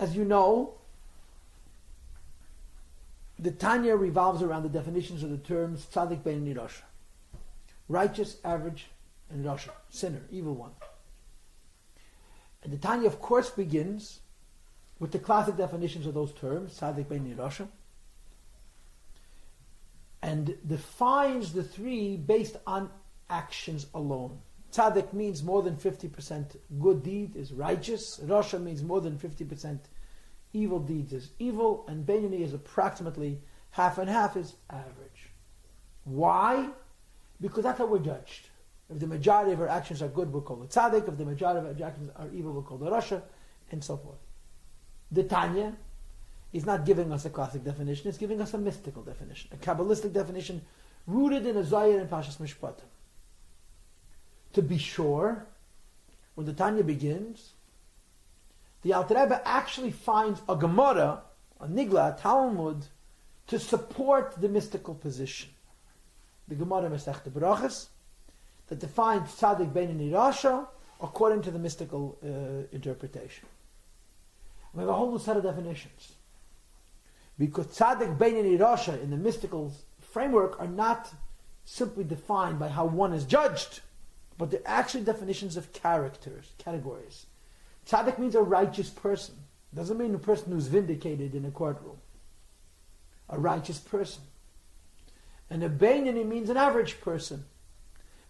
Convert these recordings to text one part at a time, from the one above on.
As you know, the Tanya revolves around the definitions of the terms tzaddik, beinoni, rasha. Righteous, average, and rasha. Sinner, evil one. And the Tanya, of course, begins with the classic definitions of those terms, tzaddik, beinoni, rasha, and defines the three based on actions alone. Tzaddik means more than 50% good deed is righteous. Rasha means more than 50% evil deeds is evil. And beinoni is approximately half and half is average. Why? Because that's how we're judged. If the majority of our actions are good, we'll call it tzaddik. If the majority of our actions are evil, we'll call it rasha, and so forth. The Tanya is not giving us a classic definition, it's giving us a mystical definition, a Kabbalistic definition rooted in a Zohar and Pashas Mishpatim. To be sure, when the Tanya begins, the Alter Rebbe actually finds a Gemara, a Nigla, a Talmud, to support the mystical position. The Gemara Masechta Berachos, that defines tzaddik, beinoni, rasha according to the mystical interpretation. We have a whole new set of definitions. Because tzaddik, beinoni, rasha in the mystical framework are not simply defined by how one is judged, but they're actually definitions of categories. Tzaddik means a righteous person. Doesn't mean a person who's vindicated in a courtroom. A righteous person. And a beinoni means an average person.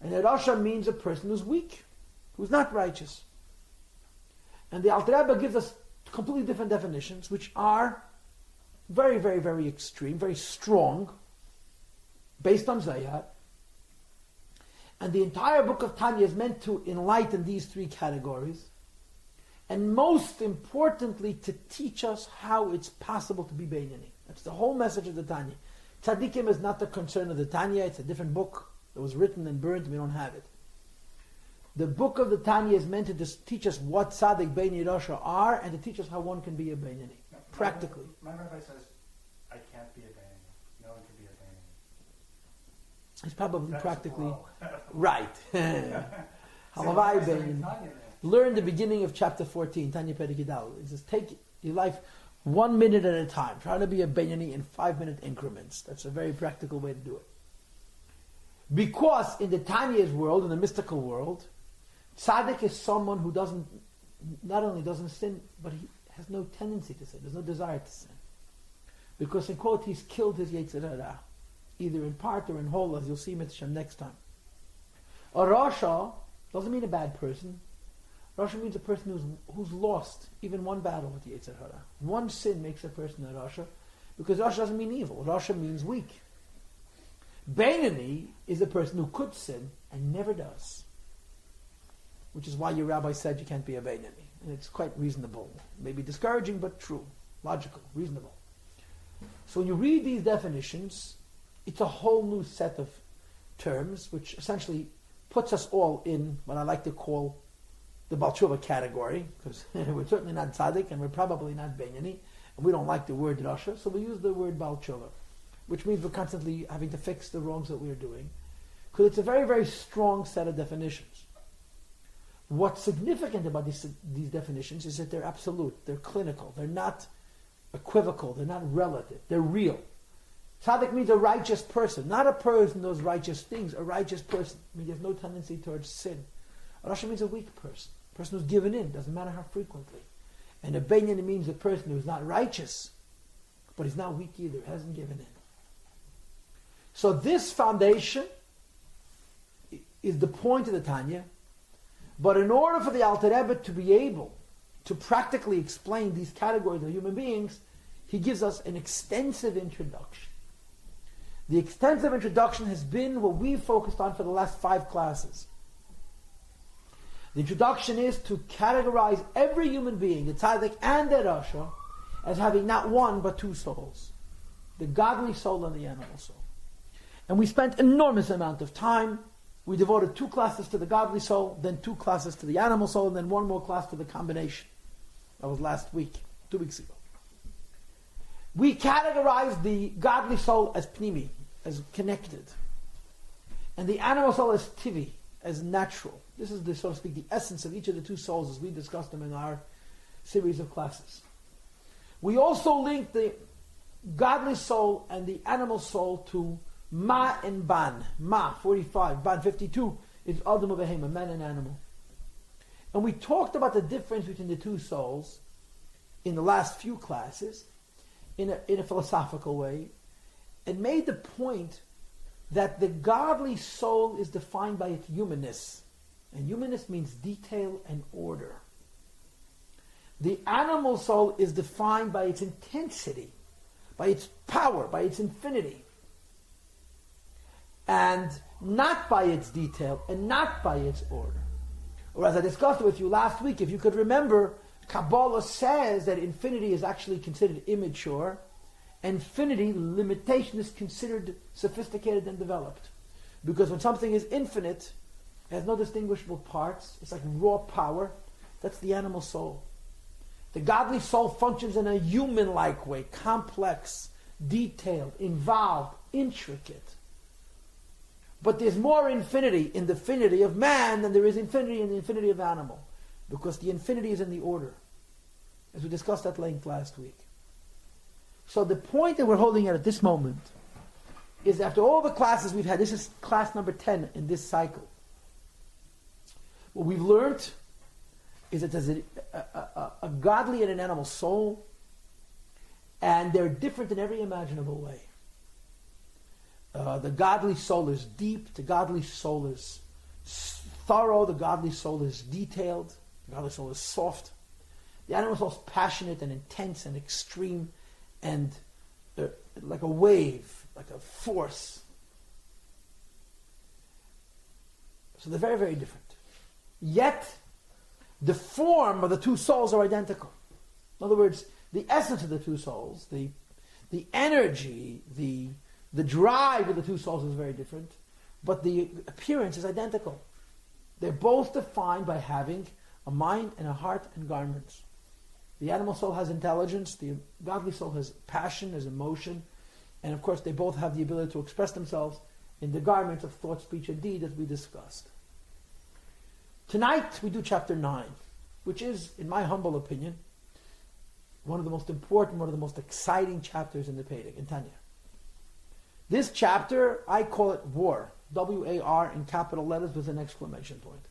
And a rasha means a person who's weak, who's not righteous. And the Alter Rebbe gives us completely different definitions, which are very, very, very extreme, very strong, based on Zohar. And the entire book of Tanya is meant to enlighten these three categories, and most importantly, to teach us how it's possible to be beinoni. That's the whole message of the Tanya. Tzaddikim is not the concern of the Tanya, it's a different book that was written and burned, we don't have it. The book of the Tanya is meant to just teach us what tzaddik, beinoni, rasha are, and to teach us how one can be a beinoni, practically. My rabbi says, I can't be a beinoni. No one can be a beinoni. It's probably That's practically wow. right. Halavai beinoni. Learn the beginning of chapter 14, Tanya Perikidal. It says, take your life 1 minute at a time. Try to be a beinoni in 5-minute increments. That's a very practical way to do it. Because in the Tanya's world, in the mystical world, tzaddik is someone who not only doesn't sin, but he has no tendency to sin. There's no desire to sin. Because in quote, he's killed his Yetzer Hara, either in part or in whole, as you'll see Mitzvah next time. A rasha doesn't mean a bad person. Rasha means a person who's lost even one battle with the Yetzer Hara. One sin makes a person a rasha, because rasha doesn't mean evil. Rasha means weak. Beinoni is a person who could sin and never does. Which is why your rabbi said you can't be a beinoni. And it's quite reasonable. Maybe discouraging, but true. Logical. Reasonable. So when you read these definitions, it's a whole new set of terms, which essentially puts us all in what I like to call the Baal Tshuva category, because we're certainly not tzaddik, and we're probably not beinoni, and we don't like the word rasha, so we use the word Baal Tshuva, which means we're constantly having to fix the wrongs that we're doing, because it's a very, very strong set of definitions. What's significant about these definitions is that they're absolute, they're clinical, they're not equivocal, they're not relative, they're real. Tzaddik means a righteous person, not a person who does righteous things, a righteous person. I mean, there's no tendency towards sin. A rasha means a weak person, a person who's given in, doesn't matter how frequently. And a beinoni means a person who's not righteous, but he's not weak either, hasn't given in. So this foundation is the point of the Tanya. But in order for the Alter Rebbe to be able to practically explain these categories of human beings, he gives us an extensive introduction. The extensive introduction has been what we've focused on for the last 5 classes. The introduction is to categorize every human being, the tzaddik and the rasha, as having not one but 2 souls. The godly soul and the animal soul. And we spent enormous amount of time. We devoted 2 classes to the godly soul, then 2 classes to the animal soul, and then 1 more class to the combination. That was last week, 2 weeks ago. We categorized the godly soul as pnimi, as connected. And the animal soul as tivi, as natural. This is the, so to speak, the essence of each of the 2 souls as we discussed them in our series of classes. We also link the godly soul and the animal soul to Ma and Ban. Ma, 45, Ban, 52, is Adam of Behema, man and animal. And we talked about the difference between the two souls in the last few classes in a philosophical way, and made the point that the godly soul is defined by its humanness. And humanness means detail and order. The animal soul is defined by its intensity, by its power, by its infinity, and not by its detail and not by its order. Or as I discussed with you last week, if you could remember, Kabbalah says that infinity is actually considered immature. Infinity, limitation, is considered sophisticated and developed. Because when something is infinite, it has no distinguishable parts, it's like raw power, that's the animal soul. The godly soul functions in a human-like way, complex, detailed, involved, intricate. But there's more infinity in the infinity of man than there is infinity in the infinity of animal. Because the infinity is in the order. As we discussed at length last week. So the point that we're holding at this moment is after all the classes we've had, this is class number 10 in this cycle. What we've learned is that there's a godly and an animal soul, and they're different in every imaginable way. The godly soul is deep, the godly soul is thorough, the godly soul is detailed, the godly soul is soft. The animal soul is passionate and intense and extreme and like a wave, like a force. So they're very, very different. Yet, the form of the two souls are identical. In other words, the essence of the two souls, the energy, the drive of the two souls is very different, but the appearance is identical. They're both defined by having a mind and a heart and garments. The animal soul has intelligence, the godly soul has passion, has emotion, and of course they both have the ability to express themselves in the garments of thought, speech, and deed, as we discussed. Tonight we do chapter 9, which is, in my humble opinion, one of the most important, one of the most exciting chapters in the Pedic, in Tanya. This chapter, I call it War, W-A-R in capital letters with an exclamation point.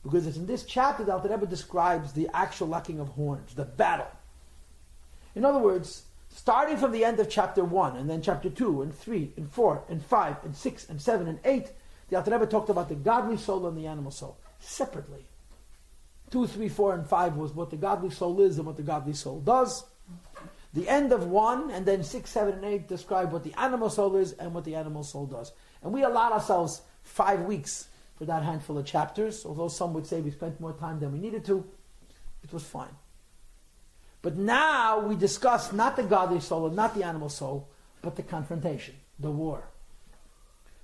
Because it's in this chapter that the Rebbe describes the actual lacking of horns, the battle. In other words, starting from the end of chapter 1, and then chapter 2, and 3, and 4, and 5, and 6, and 7, and 8, the Alter Rebbe talked about the godly soul and the animal soul, separately. 2, 3, 4, and 5 was what the godly soul is and what the godly soul does. The end of 1, and then 6, 7, and 8 describe what the animal soul is and what the animal soul does. And we allowed ourselves 5 weeks for that handful of chapters, although some would say we spent more time than we needed to. It was fine. But now we discuss not the godly soul and not the animal soul, but the confrontation, the war.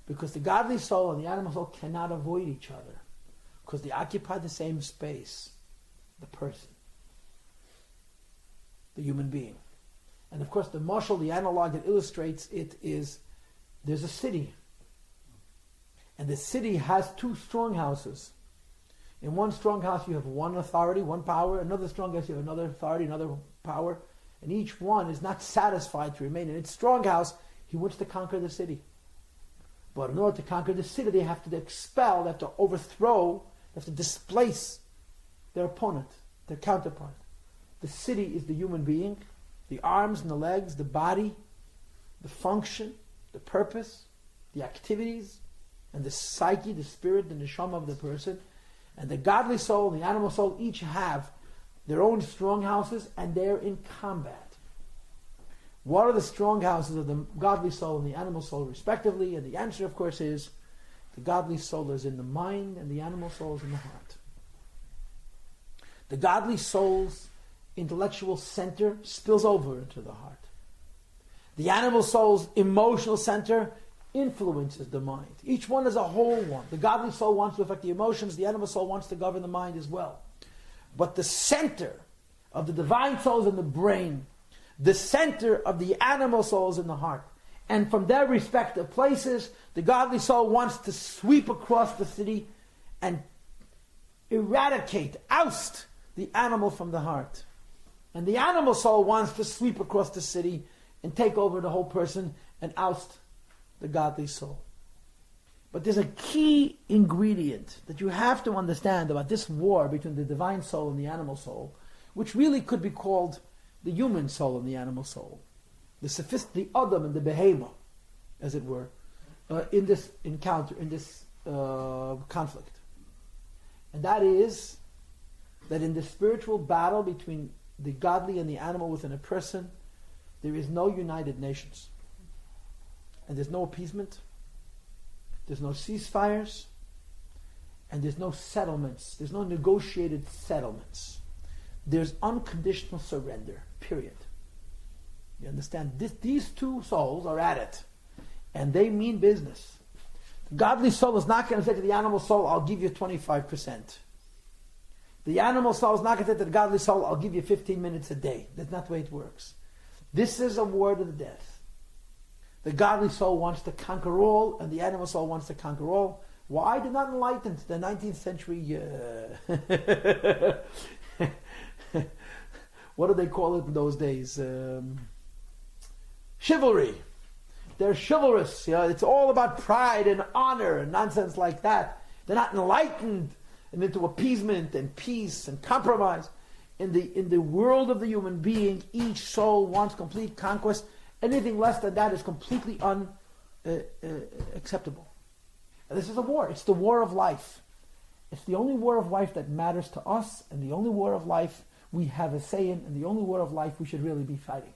Because the godly soul and the animal soul cannot avoid each other, because they occupy the same space, the person, the human being. And of course the mashal, the analog that illustrates it is, there's a city. And the city has 2 strong houses. In one strong house you have one authority, one power. Another strong house you have another authority, another power. And each one is not satisfied to remain in its strong house. He wants to conquer the city. But in order to conquer the city, they have to expel, they have to overthrow, they have to displace their opponent, their counterpart. The city is the human being, the arms and the legs, the body, the function, the purpose, the activities, and the psyche, the spirit, the neshama of the person. And the godly soul and the animal soul each have their own strong houses, and they're in combat. What are the strong houses of the godly soul and the animal soul respectively? And the answer, of course, is the godly soul is in the mind and the animal soul is in the heart. The godly soul's intellectual center spills over into the heart. The animal soul's emotional center influences the mind. Each one is a whole one. The godly soul wants to affect the emotions, the animal soul wants to govern the mind as well. But the center of the divine soul is in the brain. The center of the animal soul is in the heart. And from their respective places, the godly soul wants to sweep across the city and eradicate, oust the animal from the heart. And the animal soul wants to sweep across the city and take over the whole person and oust the godly soul. But there's a key ingredient that you have to understand about this war between the divine soul and the animal soul, which really could be called the human soul and the animal soul. The Adam and the Behemoth, as it were, in this encounter, in this conflict. And that is that in the spiritual battle between the godly and the animal within a person, there is no united nations. And there's no appeasement, there's no ceasefires, and there's no settlements, there's no negotiated settlements. There's unconditional surrender, period. You understand? These two souls are at it, and they mean business. The godly soul is not going to say to the animal soul, I'll give you 25%. The animal soul is not going to say to the godly soul, I'll give you 15 minutes a day. That's not the way it works. This is a war to the death. The godly soul wants to conquer all, and the animal soul wants to conquer all. Why? They're not enlightened. The 19th century, what do they call it in those days? Chivalry. They're chivalrous. It's all about pride and honor and nonsense like that. They're not enlightened and into appeasement and peace and compromise. In the world of the human being, each soul wants complete conquest. Anything less than that is completely unacceptable. And this is a war. It's the war of life. It's the only war of life that matters to us, and the only war of life we have a say in, and the only war of life we should really be fighting.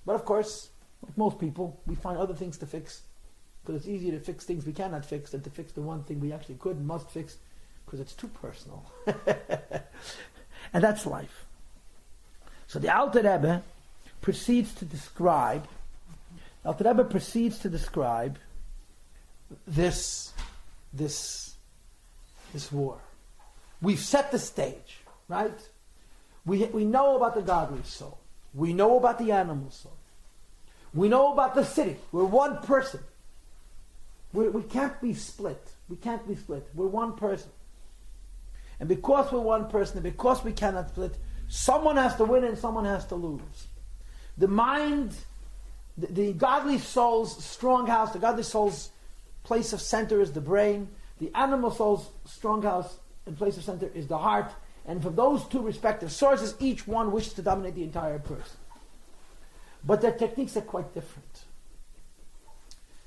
But of course, like most people, we find other things to fix, because it's easier to fix things we cannot fix than to fix the one thing we actually could and must fix, because it's too personal. And that's life. So the Alter Rebbe proceeds to describe this war. We've set the stage, right? We know about the godly soul. We know about the animal soul. We know about the city. We're one person. We can't be split. We can't be split. We're one person. And because we're one person, and because we cannot split, someone has to win and someone has to lose. The mind, the godly soul's strong house, the godly soul's place of center is the brain. The animal soul's strong house and place of center is the heart. And from those two respective sources, each one wishes to dominate the entire person. But their techniques are quite different.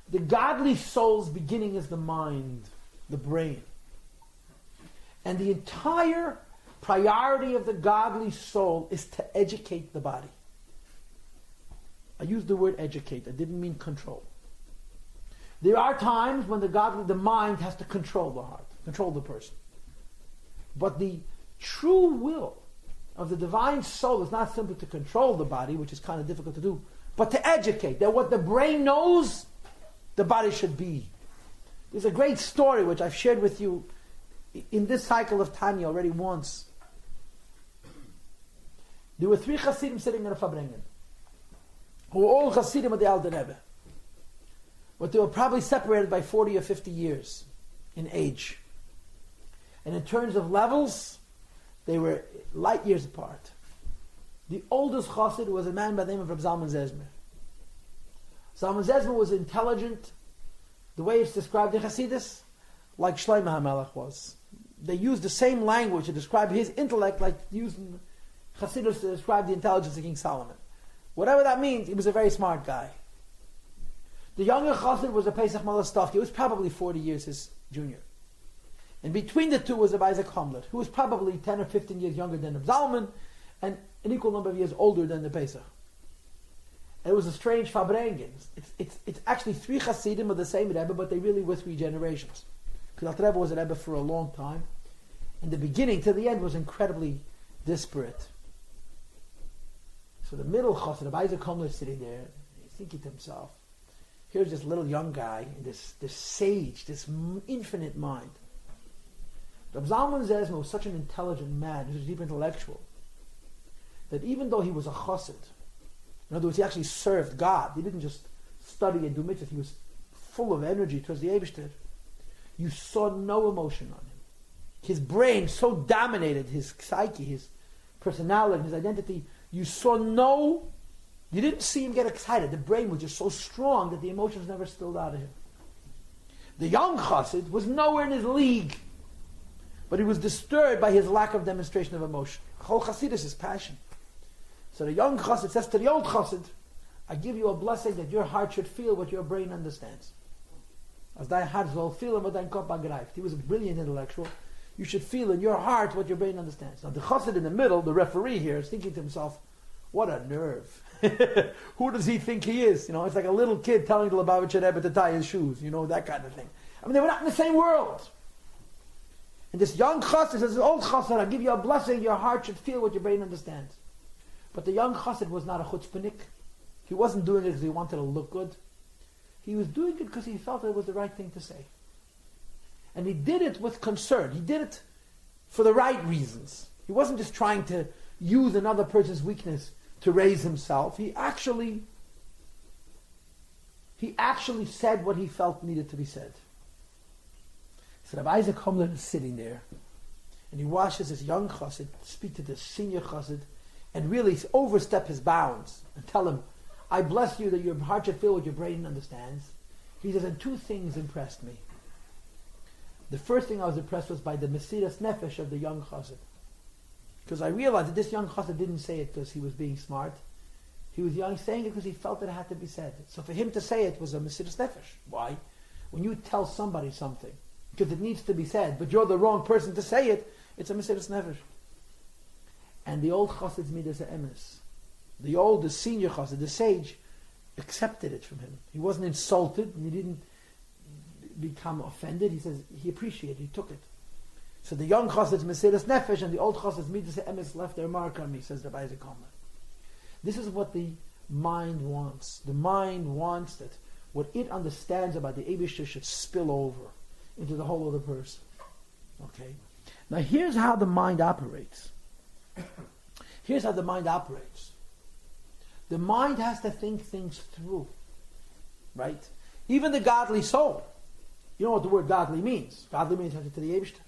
The godly soul's beginning is the mind, the brain. And the entire priority of the godly soul is to educate the body. I used the word educate. I didn't mean control. There are times when the mind has to control the heart, control the person. But the true will of the divine soul is not simply to control the body, which is kind of difficult to do, but to educate. That what the brain knows, the body should be. There's a great story which I've shared with you in this cycle of Tanya already once. There were 3 Hasidim sitting in a Fabrengen, who were all Hasidim of the Alter Rebbe. But they were probably separated by 40 or 50 years in age. And in terms of levels, they were light years apart. The oldest Chassid was a man by the name of Rabbi Zalman Zezmer. Zalman Zezmer was intelligent, the way it's described in Hasidus, like Shlomo HaMelech was. They used the same language to describe his intellect like using Hasidus to describe the intelligence of King Solomon. Whatever that means, he was a very smart guy. The younger Chassid was a Pesach Malastov. He was probably 40 years his junior. And between the two was a Isaac Hamlet, who was probably 10 or 15 years younger than Zalman, and an equal number of years older than the Pesach. And it was a strange Fabrengen. It's actually 3 Hasidim of the same Rebbe, but they really were 3 generations. Because the Rebbe was a Rebbe for a long time. And the beginning to the end was incredibly disparate. So the middle Chassid of Isaac Hamlet sitting there, he's thinking to himself, here's this little young guy, this sage, this infinite mind. Rabbi Zalman Zezmer was such an intelligent man, he was a deep intellectual, that even though he was a chassid, in other words, he actually served God, he didn't just study and do mitzvahs, he was full of energy towards the Eibishter, you saw no emotion on him. His brain so dominated his psyche, his personality, his identity, You didn't see him get excited. The brain was just so strong that the emotions never spilled out of him. The young chassid was nowhere in his league, but he was disturbed by his lack of demonstration of emotion. Chol chassidus is passion. So the young chassid says to the old chassid, I give you a blessing that your heart should feel what your brain understands. As dein Hart soll fühlen, was dein Kopf begreift. He was a brilliant intellectual. You should feel in your heart what your brain understands. Now the chassid in the middle, the referee here, is thinking to himself, what a nerve. Who does he think he is? It's like a little kid telling the Lubavitcher Rebbe to tie his shoes, that kind of thing. I mean, they were not in the same world. And this young chassid says, old chassid, I'll give you a blessing, your heart should feel what your brain understands. But the young chassid was not a chutzpahnik. He wasn't doing it because he wanted to look good. He was doing it because he felt it was the right thing to say. And he did it with concern. He did it for the right reasons. He wasn't just trying to use another person's weakness to raise himself. He actually said what he felt needed to be said. So Rabbi Isaac Homler is sitting there, and he watches this young chassid speak to this senior chassid, and really overstep his bounds and tell him, I bless you that your heart should feel what your brain understands. He says, and two things impressed me. The first thing I was impressed was by the mesiras nefesh of the young chassid. Because I realized that this young chassid didn't say it because he was being smart. He was saying it because he felt that it had to be said. So for him to say it was a mesiras nefesh. Why? When you tell somebody something, because it needs to be said, but you're the wrong person to say it, it's a mesiras nefesh. And the old chassid's midas emes. The senior chassid, the sage, accepted it from him. He wasn't insulted, and he didn't become offended. He says he appreciated it, he took it. So the young chassid's mesiras nefesh and the old chassid's midas emes left their mark on me, says Rabbi Isaac Homler. This is what the mind wants. The mind wants that what it understands about the Eibishter should spill over into the whole other person. Okay? Now here's how the mind operates. Here's how the mind operates. The mind has to think things through. Right? Even the godly soul. You know what the word godly means. Godly means to the Eibishter.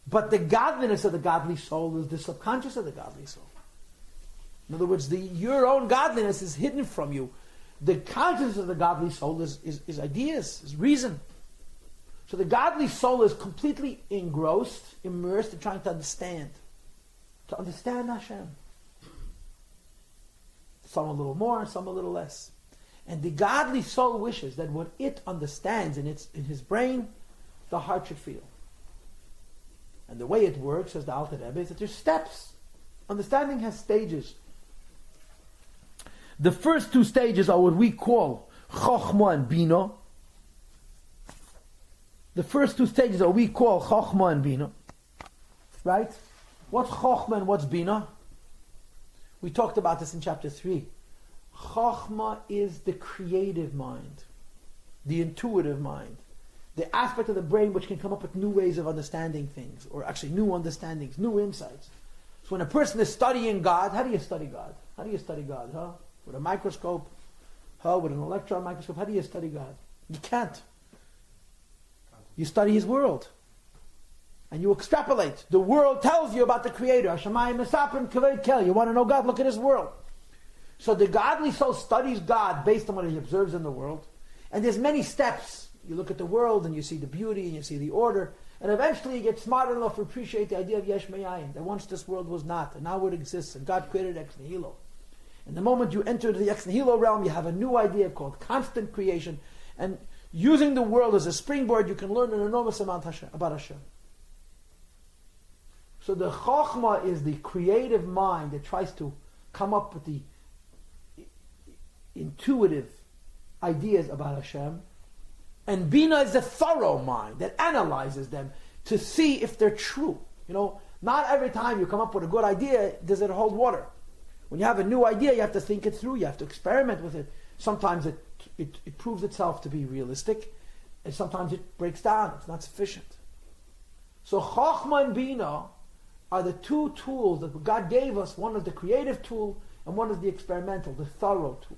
But the godliness of the godly soul is the subconscious of the godly soul. In other words, your own godliness is hidden from you. The consciousness of the godly soul is ideas, is reason. So the godly soul is completely engrossed, immersed in trying to understand Hashem. Some a little more, some a little less. And the godly soul wishes that what it understands in his brain, the heart should feel. And the way it works, as the Alter Rebbe, is that there's steps. Understanding has stages. The first two stages are what we call Chochma and Bina. The first two stages are what we call Chochma and Bina. Right? What's Chochma and what's Bina? We talked about this in chapter 3. Chochma is the creative mind, the intuitive mind, the aspect of the brain which can come up with new ways of understanding things, or actually new understandings, new insights. So when a person is studying God, how do you study God? How do you study God? With a microscope? With an electron microscope? How do you study God? You can't. You study His world. And you extrapolate. The world tells you about the Creator. Hashemayim Mesaprim Kavod Kel. You want to know God? Look at His world. So the godly soul studies God based on what he observes in the world. And there's many steps. You look at the world and you see the beauty and you see the order. And eventually you get smart enough to appreciate the idea of Yesh Me'ayin. That once this world was not, and now it exists. And God created ex nihilo. And the moment you enter the ex nihilo realm, you have a new idea called constant creation. And using the world as a springboard, you can learn an enormous amount about Hashem. So the Chochmah is the creative mind that tries to come up with the intuitive ideas about Hashem. And Bina is the thorough mind that analyzes them to see if they're true. Not every time you come up with a good idea does it hold water. When you have a new idea, you have to think it through. You have to experiment with it. Sometimes it proves itself to be realistic, and sometimes it breaks down. It's not sufficient. So Chochmah and Bina are the two tools that God gave us. One is the creative tool, and one is the experimental, the thorough tool.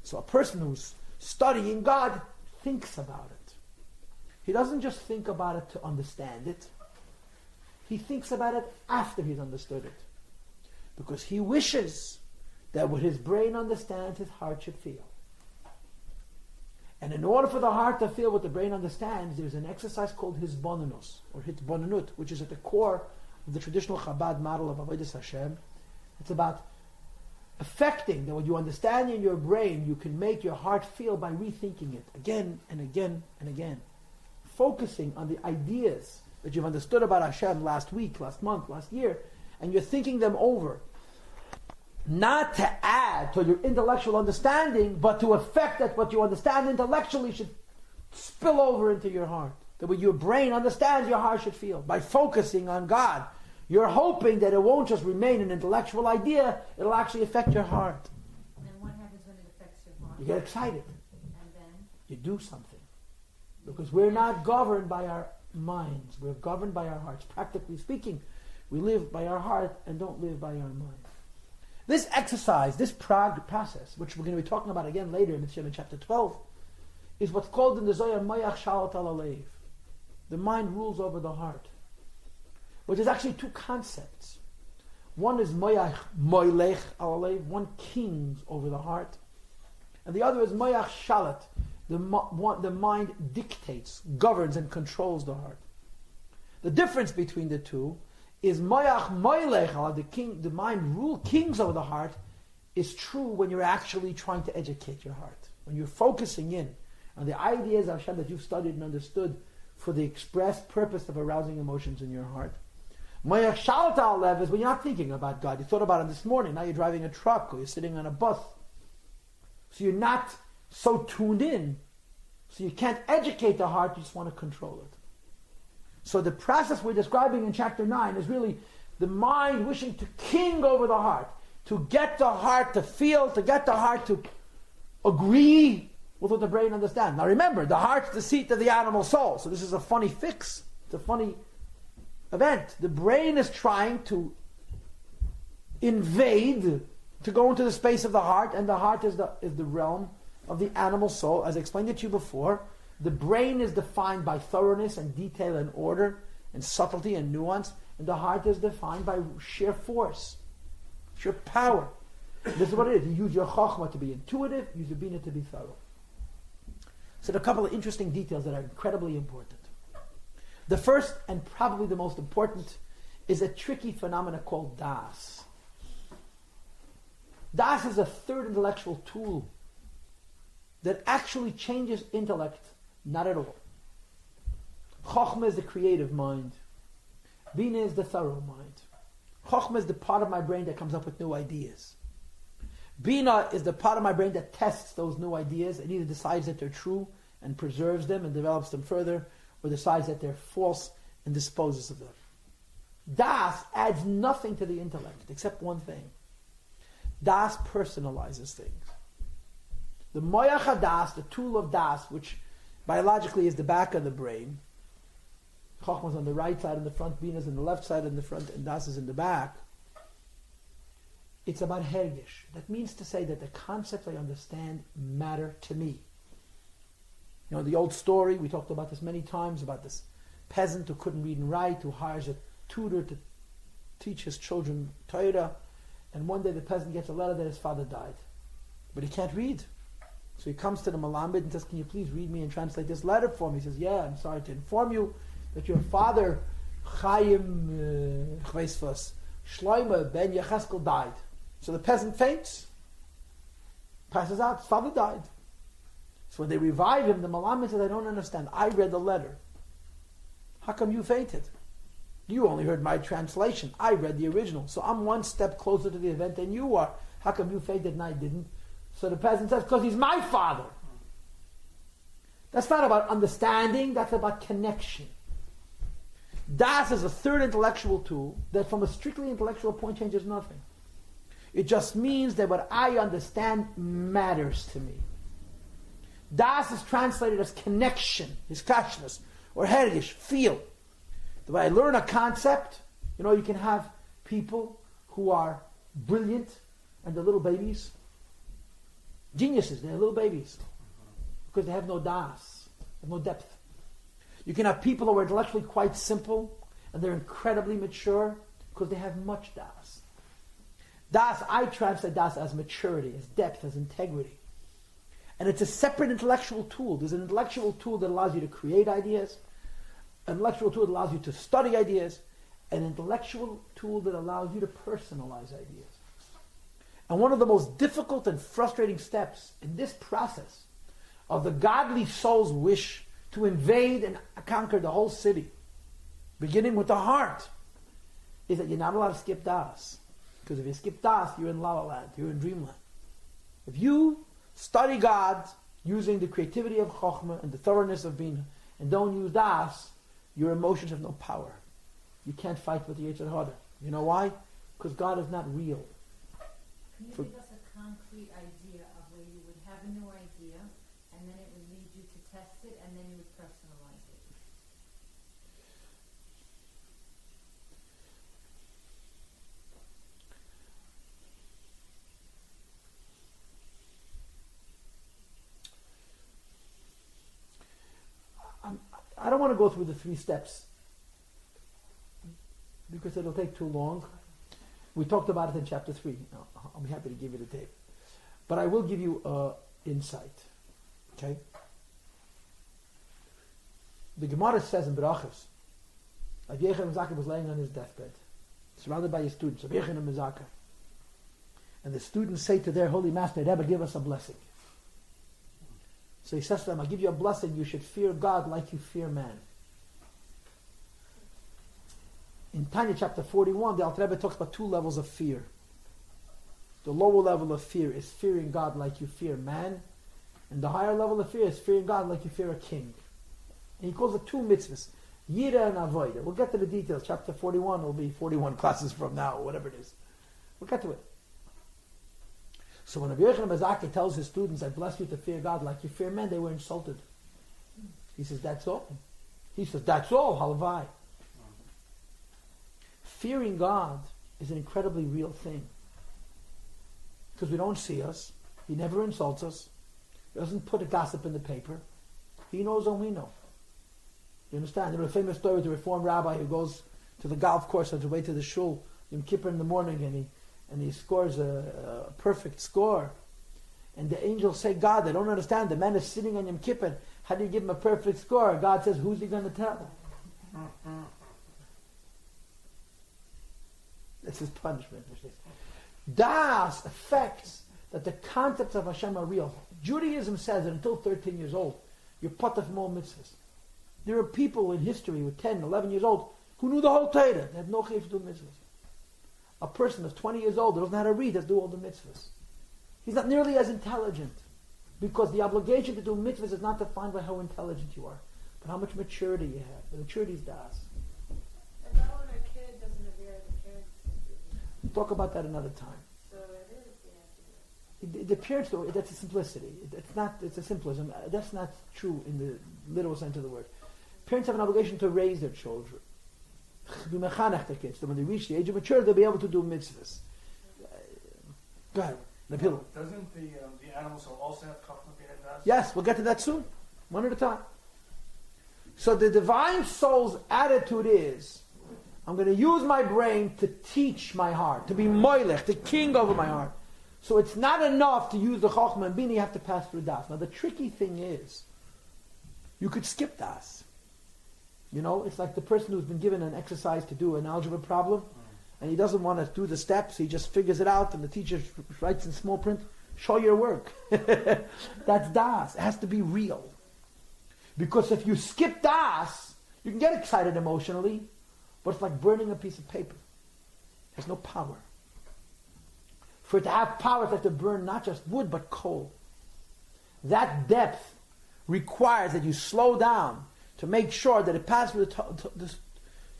So a person who's studying God thinks about it. He doesn't just think about it to understand it. He thinks about it after he's understood it. Because he wishes that what his brain understands, his heart should feel. And in order for the heart to feel what the brain understands, there's an exercise called hisbonenus, or hitbonenut, which is at the core of the traditional Chabad model of Avodas Hashem. It's about affecting that what you understand in your brain, you can make your heart feel by rethinking it again and again and again. Focusing on the ideas that you've understood about Hashem last week, last month, last year, and you're thinking them over. Not to add to your intellectual understanding, but to affect that what you understand intellectually should spill over into your heart. That what your brain understands, your heart should feel. By focusing on God, you're hoping that it won't just remain an intellectual idea, it'll actually affect your heart. And then what happens when it affects your heart? You get excited. And then? You do something. Because we're not governed by our minds, we're governed by our hearts. Practically speaking, we live by our heart and don't live by our mind. This exercise, this process, which we're going to be talking about again later in chapter 12, is what's called in the Zohar Moyach Shalat al Alev. The mind rules over the heart. Which is actually two concepts. One is Moyach Moylech al Alev, one kings over the heart. And the other is Moyach Shalat. The mind dictates, governs and controls the heart. The difference between the two is Moyach Moylech, the mind kings over the heart, is true when you're actually trying to educate your heart. When you're focusing in on the ideas of Hashem that you've studied and understood for the express purpose of arousing emotions in your heart. Moyach Shalat Alev is when you're not thinking about God. You thought about it this morning, now you're driving a truck or you're sitting on a bus. So you're not so tuned in, so you can't educate the heart, you just want to control it. So the process we're describing in chapter 9 is really the mind wishing to king over the heart, to get the heart to feel, to get the heart to agree with what the brain understands. Now remember, the heart's the seat of the animal soul, so this is a funny fix. It's a funny event. The brain is trying to invade, to go into the space of the heart, and the heart is the realm of the animal soul. As I explained it to you before, the brain is defined by thoroughness and detail and order and subtlety and nuance, and the heart is defined by sheer force, sheer power. This is what it is. You use your chokhmah to be intuitive, use your bina to be thorough. So there are a couple of interesting details that are incredibly important. The first, and probably the most important, is a tricky phenomena called das. Das is a third intellectual tool that actually changes intellect. Not at all. Chokhmah is the creative mind. Bina is the thorough mind. Chokhmah is the part of my brain that comes up with new ideas. Bina is the part of my brain that tests those new ideas and either decides that they're true and preserves them and develops them further, or decides that they're false and disposes of them. Das adds nothing to the intellect except one thing. Das personalizes things. The Moyach HaDas, the tool of Das, which biologically is the back of the brain. Chokhmah is on the right side in the front, Bina is on the left side in the front, and Das is in the back. It's about hergish. That means to say that the concepts I understand matter to me. You know, the old story, we talked about this many times, about this peasant who couldn't read and write, who hires a tutor to teach his children Torah, and one day the peasant gets a letter that his father died. But he can't read. So he comes to the Malamed and says, "Can you please read me and translate this letter for me?" He says, "Yeah, I'm sorry to inform you that your father, Chaim Shloime ben Yecheskel, died." So the peasant faints, passes out, his father died. So when they revive him, the Malamed says, "I don't understand. I read the letter. How come you fainted? You only heard my translation. I read the original. So I'm one step closer to the event than you are. How come you fainted and I didn't?" So the peasant says, "Because he's my father." That's not about understanding, that's about connection. Das is a third intellectual tool that from a strictly intellectual point changes nothing. It just means that what I understand matters to me. Das is translated as connection, hiskashnas, or hergish, feel. When I learn a concept, you can have people who are brilliant and they're little babies. Geniuses, they're little babies. Because they have no das, they have no depth. You can have people who are intellectually quite simple and they're incredibly mature because they have much das. Das, I translate das as maturity, as depth, as integrity. And it's a separate intellectual tool. There's an intellectual tool that allows you to create ideas, an intellectual tool that allows you to study ideas, an intellectual tool that allows you to personalize ideas. And one of the most difficult and frustrating steps in this process of the godly soul's wish to invade and conquer the whole city, beginning with the heart, is that you're not allowed to skip das. Because if you skip das, you're in La La Land, you're in dreamland. If you study God using the creativity of Chokhmah and the thoroughness of being, and don't use das, your emotions have no power. You can't fight with the Yetzer Hara. You know why? Because God is not real. Can you give us a concrete idea of where you would have a new idea, and then it would lead you to test it, and then you would personalize it? I don't want to go through the 3 steps because it'll take too long. We talked about it in chapter 3. I'll be happy to give you the tape. But I will give you insight. Okay? The Gemara says in Berachos, Rabbi Yechon Mezaka was laying on his deathbed, surrounded by his students, Rabbi Yechon Mezaka. And the students say to their holy master, Rebbe, give us a blessing. So he says to them, I give you a blessing, you should fear God like you fear man. In Tanya chapter 41, the Alter Rebbe talks about 2 levels of fear. The lower level of fear is fearing God like you fear man, and the higher level of fear is fearing God like you fear a king. And he calls it 2 mitzvahs, Yira and Avodah. We'll get to the details. Chapter 41 will be 41 classes from now, or whatever it is. We'll get to it. So when Rabbi Yochanan Mezaki tells his students, I bless you to fear God like you fear men, they were insulted. He says, that's all. He says, that's all, halavai. Fearing God is an incredibly real thing. Because we don't see us. He never insults us. He doesn't put a gossip in the paper. He knows and we know. You understand? There's a famous story with the Reformed rabbi who goes to the golf course on his way to the shul, Yom Kippur in the morning, and he scores a perfect score. And the angels say, God, they don't understand. The man is sitting on Yom Kippur. How do you give him a perfect score? God says, who's he going to tell? That's his punishment. Das affects that the concepts of Hashem are real. Judaism says that until 13 years old, you're part from all mitzvahs. There are people in history with 10, 11 years old who knew the whole Torah. They have no chiyuv to do mitzvahs. A person that's 20 years old, that doesn't know how to read, has to do all the mitzvahs. He's not nearly as intelligent, because the obligation to do mitzvahs is not defined by how intelligent you are, but how much maturity you have. The maturity is das. And that when a kid doesn't appear, the parents We'll talk about that another time. So it is, you have to do it. The parents, though, that's a simplicity. It's a simplism. That's not true in the literal sense of the word. Parents have an obligation to raise their children. Be mechanech their kids. So when they reach the age of maturity, they'll be able to do mitzvahs. Go ahead. Doesn't the animals also have chachma b'nedas? Yes, we'll get to that soon. One at a time. So the divine soul's attitude is, I'm going to use my brain to teach my heart, to be moilech, the king over my heart. So it's not enough to use the chokhmah and bina, you have to pass through das. Now the tricky thing is, you could skip das. You know, it's like the person who's been given an exercise to do an algebra problem, and he doesn't want to do the steps, he just figures it out, and the teacher writes in small print, show your work. That's das. It has to be real. Because if you skip das, you can get excited emotionally, but it's like burning a piece of paper. It has no power. For it to have power, it has to burn not just wood, but coal. That depth requires that you slow down to make sure that it passes through the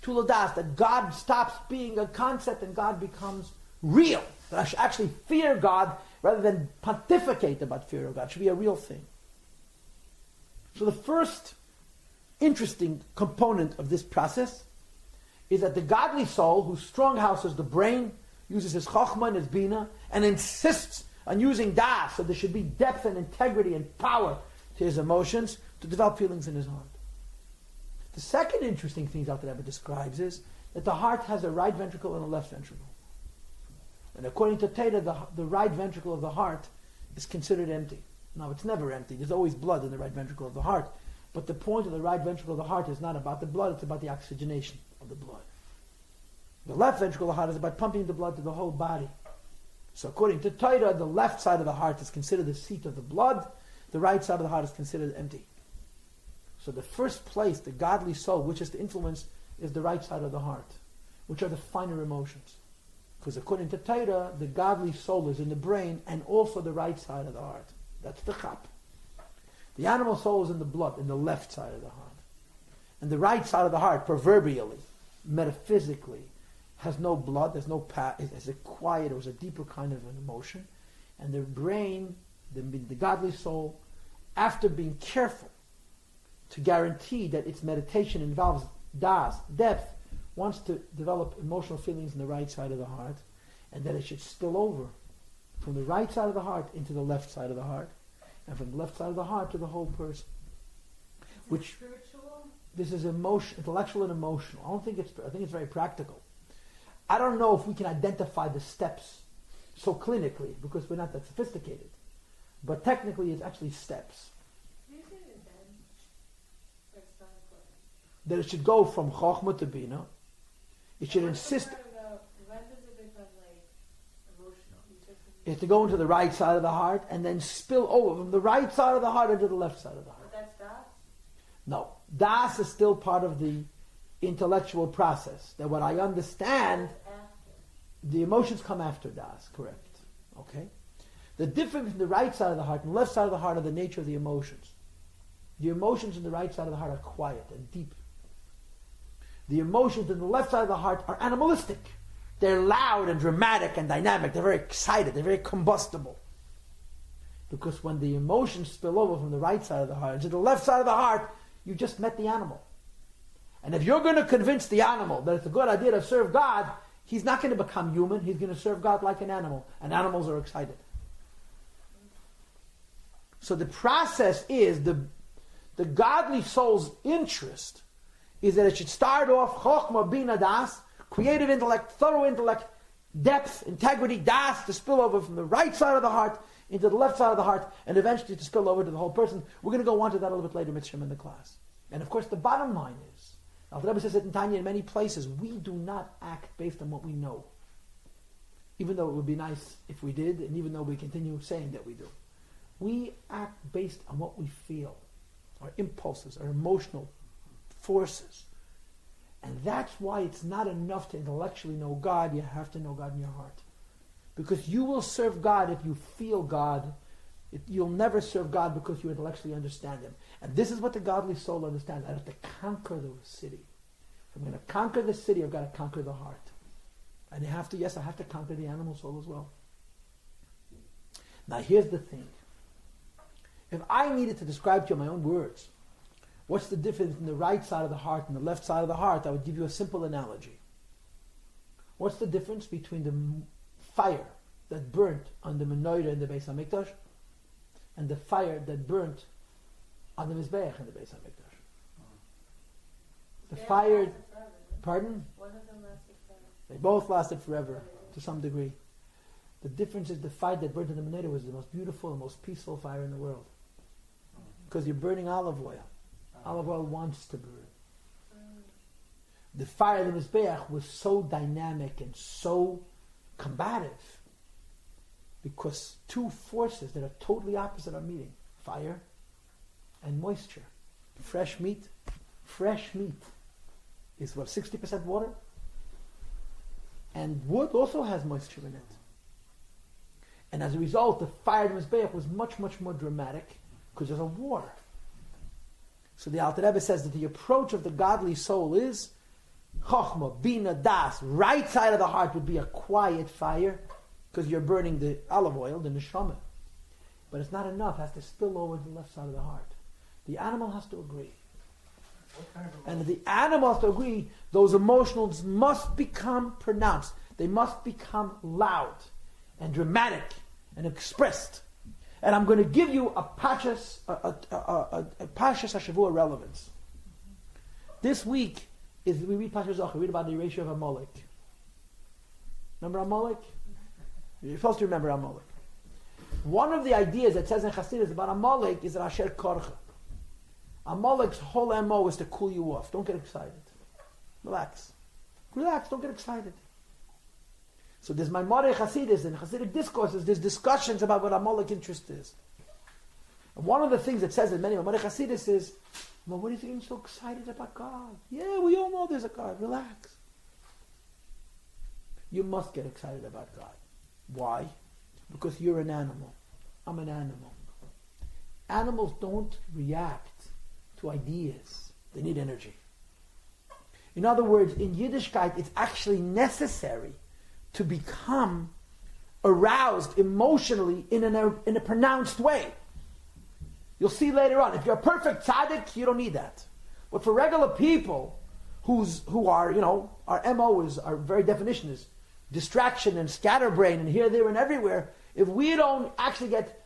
Tula Das, that God stops being a concept and God becomes real. That I should actually fear God rather than pontificate about fear of God. It should be a real thing. So the first interesting component of this process is that the godly soul, whose strong house is the brain, uses his chokhmah and his bina, and insists on using das, so there should be depth and integrity and power to his emotions to develop feelings in his heart. The second interesting thing Dr. Rebbe describes is that the heart has a right ventricle and a left ventricle. And according to Teda, the right ventricle of the heart is considered empty. Now, it's never empty. There's always blood in the right ventricle of the heart. But the point of the right ventricle of the heart is not about the blood, it's about the oxygenation of the blood. The left ventricle of the heart is about pumping the blood to the whole body. So according to Torah, the left side of the heart is considered the seat of the blood, the right side of the heart is considered empty. So the first place, the godly soul, which is to influence, is the right side of the heart, which are the finer emotions. Because according to Torah, the godly soul is in the brain and also the right side of the heart. That's the chap. The animal soul is in the blood, in the left side of the heart. And the right side of the heart, proverbially, metaphysically, has no blood, there's no it's a quiet, it was a deeper kind of an emotion. And the brain, the godly soul, after being careful to guarantee that its meditation involves das, depth, wants to develop emotional feelings in the right side of the heart, and that it should spill over from the right side of the heart into the left side of the heart, and from the left side of the heart to the whole person. Which spiritual? This is intellectual and emotional. I think it's very practical. I don't know if we can identify the steps so clinically because we're not that sophisticated. But technically it's actually steps. You say it then. That's not important. That it should go from Chokhmah to Bina. It should insist. When does it become like emotional? It has to go into the right side of the heart and then spill over from the right side of the heart into the left side of the heart. But that's das? No. Das is still part of the intellectual process. That what I understand, the emotions come after das, correct. Okay? The difference in the right side of the heart and the left side of the heart are the nature of the emotions. The emotions in the right side of the heart are quiet and deep. The emotions in the left side of the heart are animalistic. They're loud and dramatic and dynamic. They're very excited. They're very combustible. Because when the emotions spill over from the right side of the heart to the left side of the heart, you just met the animal. And if you're going to convince the animal that it's a good idea to serve God, he's not going to become human. He's going to serve God like an animal. And animals are excited. So the process is the godly soul's interest is that it should start off chokhmah, bina, das, creative intellect, thorough intellect, depth, integrity, das, to spill over from the right side of the heart into the left side of the heart, and eventually to spill over to the whole person. We're going to go on to that a little bit later, Mitzvah, in the class. And of course, the bottom line is, Rabbi says it in Tanya in many places, we do not act based on what we know. Even though it would be nice if we did, and even though we continue saying that we do. We act based on what we feel, our impulses, our emotional forces. And that's why it's not enough to intellectually know God, you have to know God in your heart. Because you will serve God if you feel God. You'll never serve God because you intellectually understand Him. And this is what the godly soul understands. I have to conquer the city. If I'm going to conquer the city, I've got to conquer the heart. And I have to conquer the animal soul as well. Now here's the thing. If I needed to describe to you in my own words, what's the difference in the right side of the heart and the left side of the heart, I would give you a simple analogy. What's the difference between the fire that burnt on the menorah in the Beis HaMikdash and the fire that burnt on the Mizbeach in the Beis HaMikdash? The fire... Pardon? One of them lasted forever. They both lasted forever, to some degree. The difference is the fire that burnt on the menorah was the most beautiful and most peaceful fire in the world. Because you're burning olive oil. Olive oil wants to burn. The fire of the Mizbeach was so dynamic and so combative because two forces that are totally opposite are meeting. Fire and moisture. Fresh meat is what, 60% water? And wood also has moisture in it. And as a result, the fire of the Mizbeach was much, much more dramatic because there's a war. So the Alter Rebbe says that the approach of the godly soul is Chokhmah, Bina, Das. Right side of the heart would be a quiet fire because you're burning the olive oil, the neshama. But it's not enough. It has to spill over to the left side of the heart. The animal has to agree. And if the animal has to agree, those emotions must become pronounced. They must become loud and dramatic and expressed. And I'm going to give you a Pashas HaShavua relevance. This week we read Pashas Zohar. We read about the erasure of Amalek. Remember Amalek? You're supposed to remember Amalek. One of the ideas that says in Chassidus about Amalek is that Asher Korcha. Amalek's whole MO is to cool you off. Don't get excited. Relax. Relax, don't get excited. So there's Maimonides Chassidus and Chassidic discourses, there's discussions about what Amalek interest is. And one of the things that says in many Maimonides Chassidus is, well, what are you getting so excited about God? Yeah, we all know there's a God. Relax. You must get excited about God. Why? Because you're an animal. I'm an animal. Animals don't react to ideas. They need energy. In other words, in Yiddishkeit, it's actually necessary to become aroused emotionally in a pronounced way. You'll see later on, if you're a perfect tzaddik, you don't need that. But for regular people who are, our MO is, our very definition is distraction and scatterbrain and here, there, and everywhere, if we don't actually get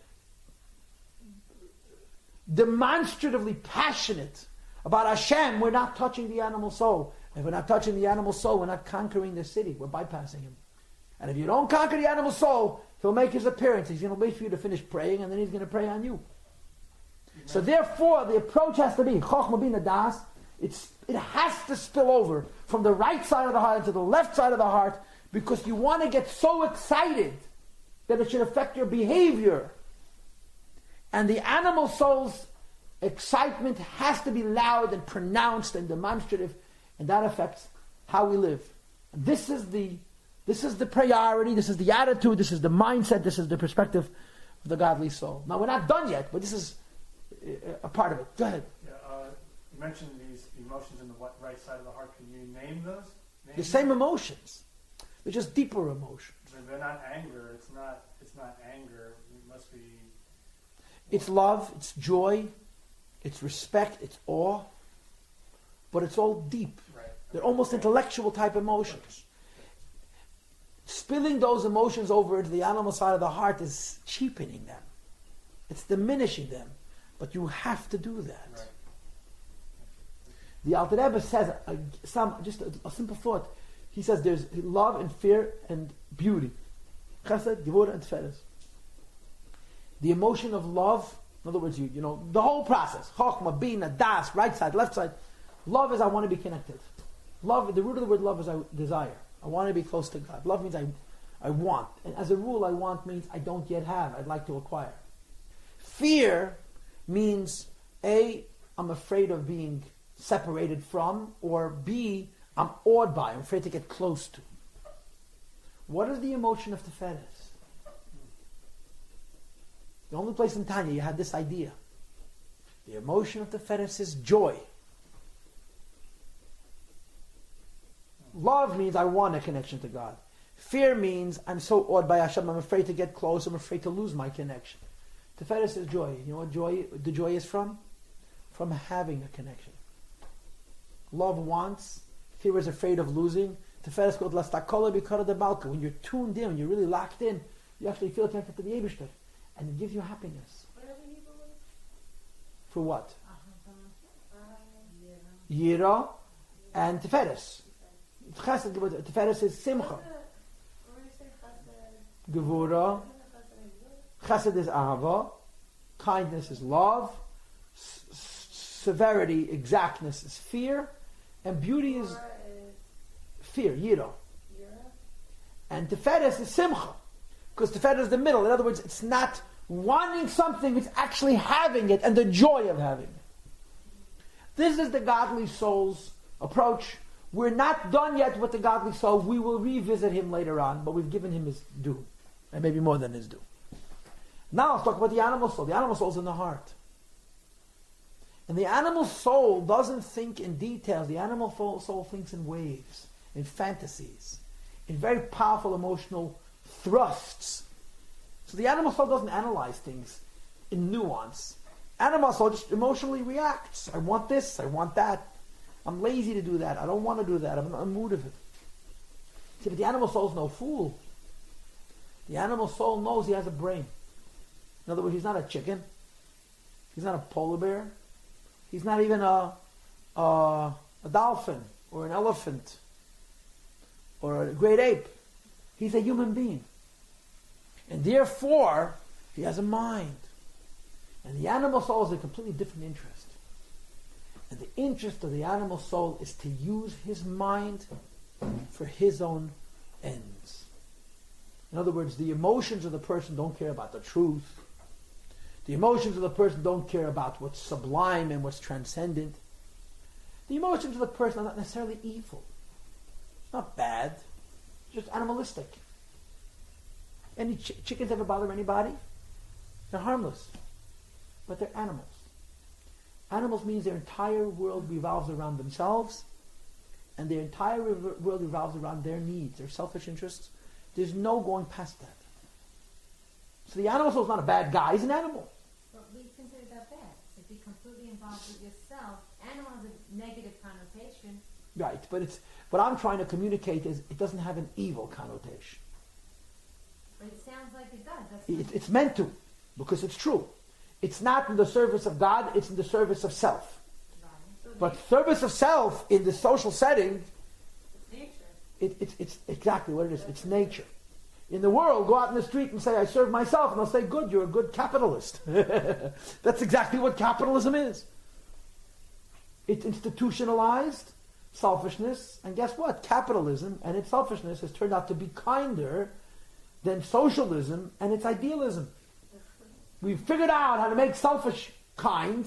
demonstratively passionate about Hashem, we're not touching the animal soul. If we're not touching the animal soul, we're not conquering the city. We're bypassing him. And if you don't conquer the animal soul, he'll make his appearance. He's going to wait for you to finish praying, and then he's going to pray on you. So therefore, the approach has to be Chochmah Bina Das. It has to spill over from the right side of the heart to the left side of the heart, because you want to get so excited that it should affect your behavior. And the animal soul's excitement has to be loud and pronounced and demonstrative, and that affects how we live. And this is the priority, this is the attitude, this is the mindset, this is the perspective of the godly soul. Now, we're not done yet, but this is a part of it. Go ahead. Yeah, you mentioned these emotions in the right side of the heart. Can you name those? The same emotions. They're just deeper emotions. They're not anger. It's not anger. It must be... It's love, it's joy, it's respect, it's awe, but it's all deep. Right. They're almost intellectual type emotions. Spilling those emotions over into the animal side of the heart is cheapening them. It's diminishing them. But you have to do that. Right. The Alter Rebbe says, just a simple thought. He says there's love and fear and beauty. Chesed, Gevurah, and Tferes. The emotion of love, in other words, the whole process, Chochmah, Bina, Das, right side, left side. Love is I want to be connected. Love, the root of the word love is I desire. I want to be close to God. Love means I want. And as a rule, I want means I don't yet have. I'd like to acquire. Fear means A, I'm afraid of being separated from, or B, I'm awed by, I'm afraid to get close to. What is the emotion of Tiferes? The only place in Tanya you had this idea. The emotion of Tiferes is joy. Love means I want a connection to God. Fear means I'm so awed by Hashem, I'm afraid to get close, I'm afraid to lose my connection. Tiferes is joy. You know what the joy is from? From having a connection. Love wants, fear is afraid of losing. Tiferes called Lastakola Bikara de Balka. When you're tuned in, when you're really locked in, you actually feel connected to the Eibishter. And it gives you happiness. For what? Yira and Tiferes. Tiferes is Simcha. Gevurah. Chesed is Ahava. Kindness is love. Severity, exactness is fear. And beauty is fear, Yira. And Tiferes is Simcha. Because Tiferes is the middle. In other words, it's not wanting something, it's actually having it and the joy of having it. This is the godly soul's approach. We're not done yet with the godly soul. We will revisit him later on, but we've given him his due. And maybe more than his due. Now let's talk about the animal soul. The animal soul is in the heart. And the animal soul doesn't think in details. The animal soul thinks in waves, in fantasies, in very powerful emotional thrusts. So the animal soul doesn't analyze things in nuance. Animal soul just emotionally reacts. I want this, I want that. I'm lazy to do that. I don't want to do that. I'm not in the mood of it. See, but the animal soul's no fool. The animal soul knows he has a brain. In other words, he's not a chicken. He's not a polar bear. He's not even a dolphin or an elephant or a great ape. He's a human being. And therefore, he has a mind. And the animal soul is a completely different interest. And the interest of the animal soul is to use his mind for his own ends. In other words, the emotions of the person don't care about the truth. The emotions of the person don't care about what's sublime and what's transcendent. The emotions of the person are not necessarily evil. It's not bad. It's just animalistic. Any chickens ever bother anybody? They're harmless. But they're animals. Animals means their entire world revolves around themselves, and their entire world revolves around their needs, their selfish interests. There's no going past that. So the animal soul is not a bad guy, he's an animal. But we consider that bad. To be completely involved with yourself, animal has a negative connotation. Right, but it's what I'm trying to communicate is it doesn't have an evil connotation. But it sounds like it does. It's meant to, because it's true. It's not in the service of God, it's in the service of self. Right. So But service of self in the social setting, Nature. it's exactly what it is. It's nature. In the world, go out in the street and say, I serve myself, and they'll say, good, you're a good capitalist. That's exactly what capitalism is. It's institutionalized selfishness, and guess what? Capitalism and its selfishness has turned out to be kinder than socialism and its idealism. We've figured out how to make selfish kind,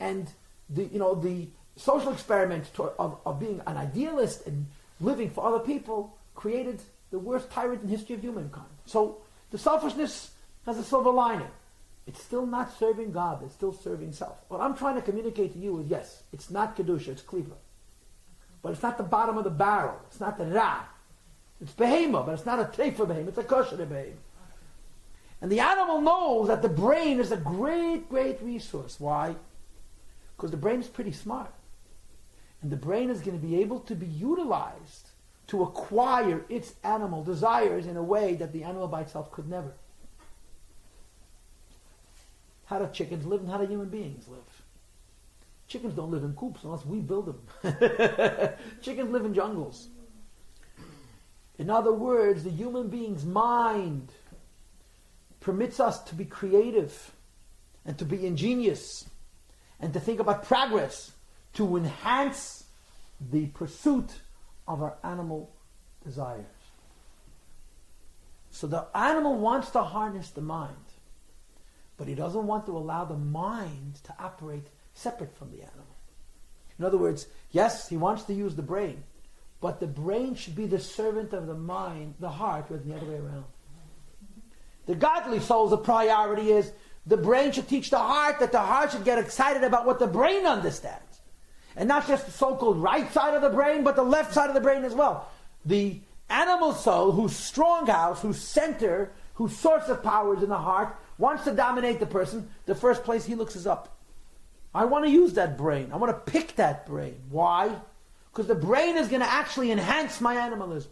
and the social experiment of being an idealist and living for other people created the worst tyrant in the history of humankind. So the selfishness has a silver lining. It's still not serving God, it's still serving self. What I'm trying to communicate to you is, yes, it's not Kedusha, it's Klipa. But it's not the bottom of the barrel, it's not the Ra. It's Behema, but it's not a Teifa Behema, it's a Kosher Behema. And the animal knows that the brain is a great, great resource. Why? Because the brain is pretty smart. And the brain is going to be able to be utilized to acquire its animal desires in a way that the animal by itself could never. How do chickens live and how do human beings live? Chickens don't live in coops unless we build them. Chickens live in jungles. In other words, the human being's mind permits us to be creative and to be ingenious and to think about progress to enhance the pursuit of our animal desires. So the animal wants to harness the mind, but he doesn't want to allow the mind to operate separate from the animal. In other words, yes, he wants to use the brain, but the brain should be the servant of the mind, the heart, rather than the other way around. The godly soul's priority is the brain should teach the heart that the heart should get excited about what the brain understands. And not just the so-called right side of the brain, but the left side of the brain as well. The animal soul, whose strong house, whose center, whose source of power is in the heart, wants to dominate the person. The first place he looks is up. I want to use that brain. I want to pick that brain. Why? Because the brain is going to actually enhance my animalism.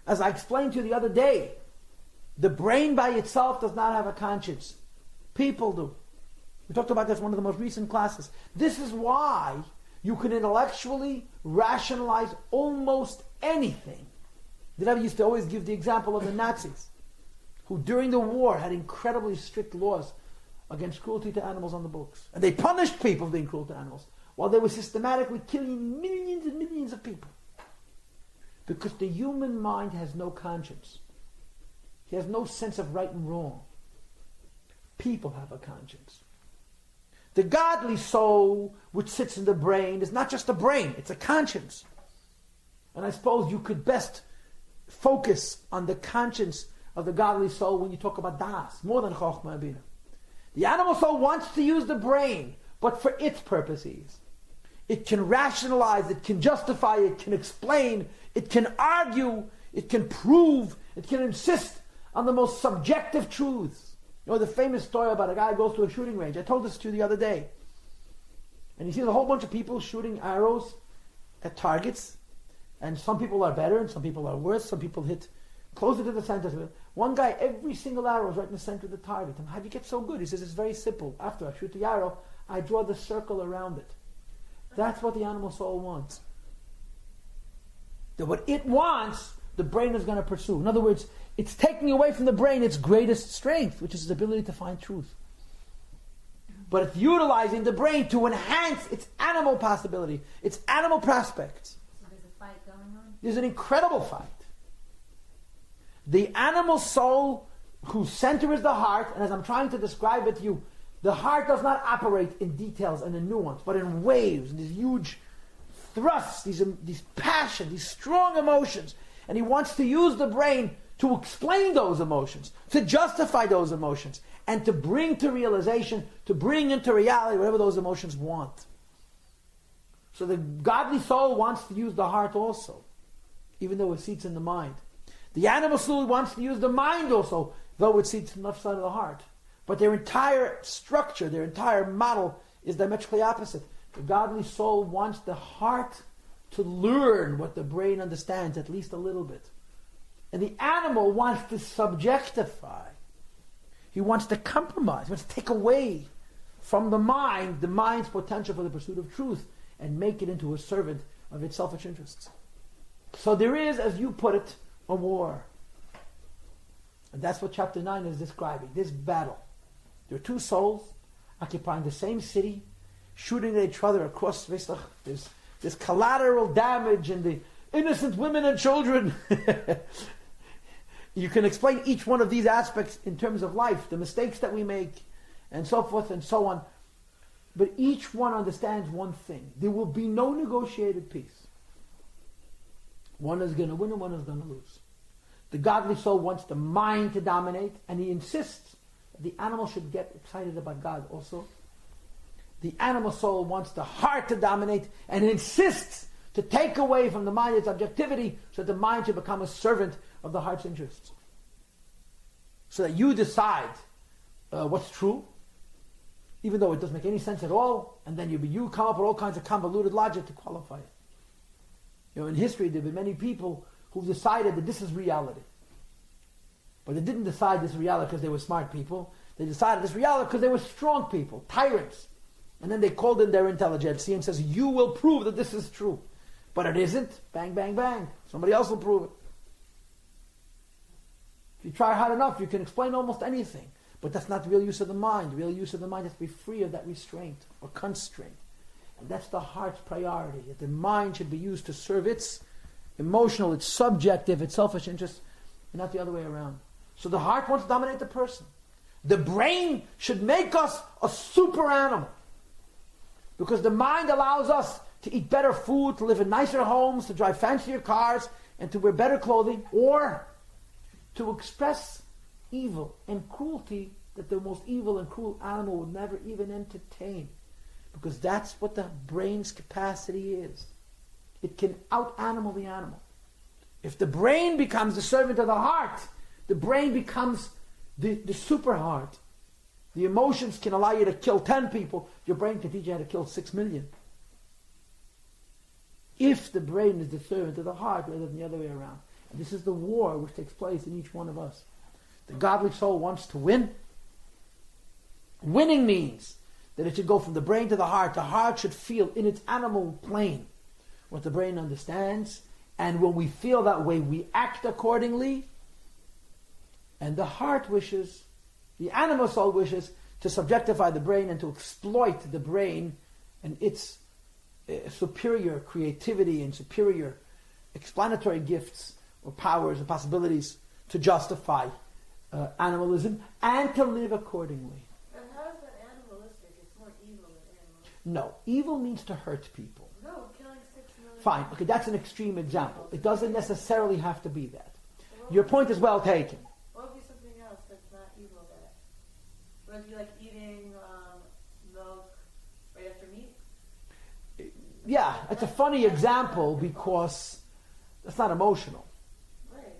As I explained to you the other day, the brain by itself does not have a conscience. People do. We talked about this in one of the most recent classes. This is why you can intellectually rationalize almost anything. The Rabbi used to always give the example of the Nazis, who during the war had incredibly strict laws against cruelty to animals on the books. And they punished people for being cruel to animals, while they were systematically killing millions and millions of people. Because the human mind has no conscience. He has no sense of right and wrong. People have a conscience. The godly soul, which sits in the brain, is not just a brain, it's a conscience. And I suppose you could best focus on the conscience of the godly soul when you talk about das, more than chokhmah bina. The animal soul wants to use the brain, but for its purposes. It can rationalize, it can justify, it can explain, it can argue, it can prove, it can insist on the most subjective truths. You know the famous story about a guy who goes to a shooting range. I told this to you the other day. And he sees a whole bunch of people shooting arrows at targets. And some people are better and some people are worse. Some people hit closer to the center. One guy, every single arrow is right in the center of the target. And how do you get so good? He says, it's very simple. After I shoot the arrow, I draw the circle around it. That's what the animal soul wants. That what it wants the brain is going to pursue. In other words, it's taking away from the brain its greatest strength, which is its ability to find truth. But it's utilizing the brain to enhance its animal possibility, its animal prospects. So there's a fight going on? There's an incredible fight. The animal soul, whose center is the heart, and as I'm trying to describe it to you, the heart does not operate in details and in nuance, but in waves, and these huge thrusts, these passion, these strong emotions. And he wants to use the brain to explain those emotions, to justify those emotions, and to bring to realization, to bring into reality whatever those emotions want. So the godly soul wants to use the heart also, even though it seats in the mind. The animal soul wants to use the mind also, though it seats on the left side of the heart. But their entire structure, their entire model is diametrically opposite. The godly soul wants the heart to learn what the brain understands, at least a little bit. And the animal wants to subjectify. He wants to compromise. He wants to take away from the mind's potential for the pursuit of truth, and make it into a servant of its selfish interests. So there is, as you put it, a war. And that's what chapter 9 is describing, this battle. There are two souls occupying the same city, shooting at each other across Veslach. There's collateral damage and the innocent women and children. You can explain each one of these aspects in terms of life, the mistakes that we make, and so forth and so on. But each one understands one thing. There will be no negotiated peace. One is going to win and one is going to lose. The godly soul wants the mind to dominate, and he insists that the animal should get excited about God also. The animal soul wants the heart to dominate, and insists to take away from the mind its objectivity, so that the mind should become a servant of the heart's interests. So that you decide what's true, even though it doesn't make any sense at all, and then you come up with all kinds of convoluted logic to qualify it. In history there have been many people who decided that this is reality. But they didn't decide this reality because they were smart people. They decided this reality because they were strong people, tyrants. And then they called in their intelligentsia and says, you will prove that this is true. But it isn't. Bang, bang, bang. Somebody else will prove it. If you try hard enough, you can explain almost anything. But that's not the real use of the mind. The real use of the mind is to be free of that restraint or constraint. And that's the heart's priority, that the mind should be used to serve its emotional, its subjective, its selfish interests, and not the other way around. So the heart wants to dominate the person. The brain should make us a super animal. Because the mind allows us to eat better food, to live in nicer homes, to drive fancier cars, and to wear better clothing, or to express evil and cruelty that the most evil and cruel animal would never even entertain. Because that's what the brain's capacity is. It can out-animal the animal. If the brain becomes the servant of the heart, the brain becomes the super heart. The emotions can allow you to kill 10 people. Your brain can teach you how to kill 6 million. If the brain is the servant of the heart rather than the other way around. And this is the war which takes place in each one of us. The godly soul wants to win. Winning means that it should go from the brain to the heart. The heart should feel in its animal plane what the brain understands. And when we feel that way, we act accordingly. And the heart wishes, the animal soul wishes, to subjectify the brain and to exploit the brain and its superior creativity and superior explanatory gifts or powers and possibilities to justify animalism and to live accordingly. And how is that animalistic? It's more evil than animalistic. No, evil means to hurt people. No, killing 6 million. Fine, okay, that's an extreme example. It doesn't necessarily have to be that. Your point is well taken. What would be something else that's not evil that? Would it be like eating milk right after meat? Yeah, it's a funny example because it's not emotional. Right.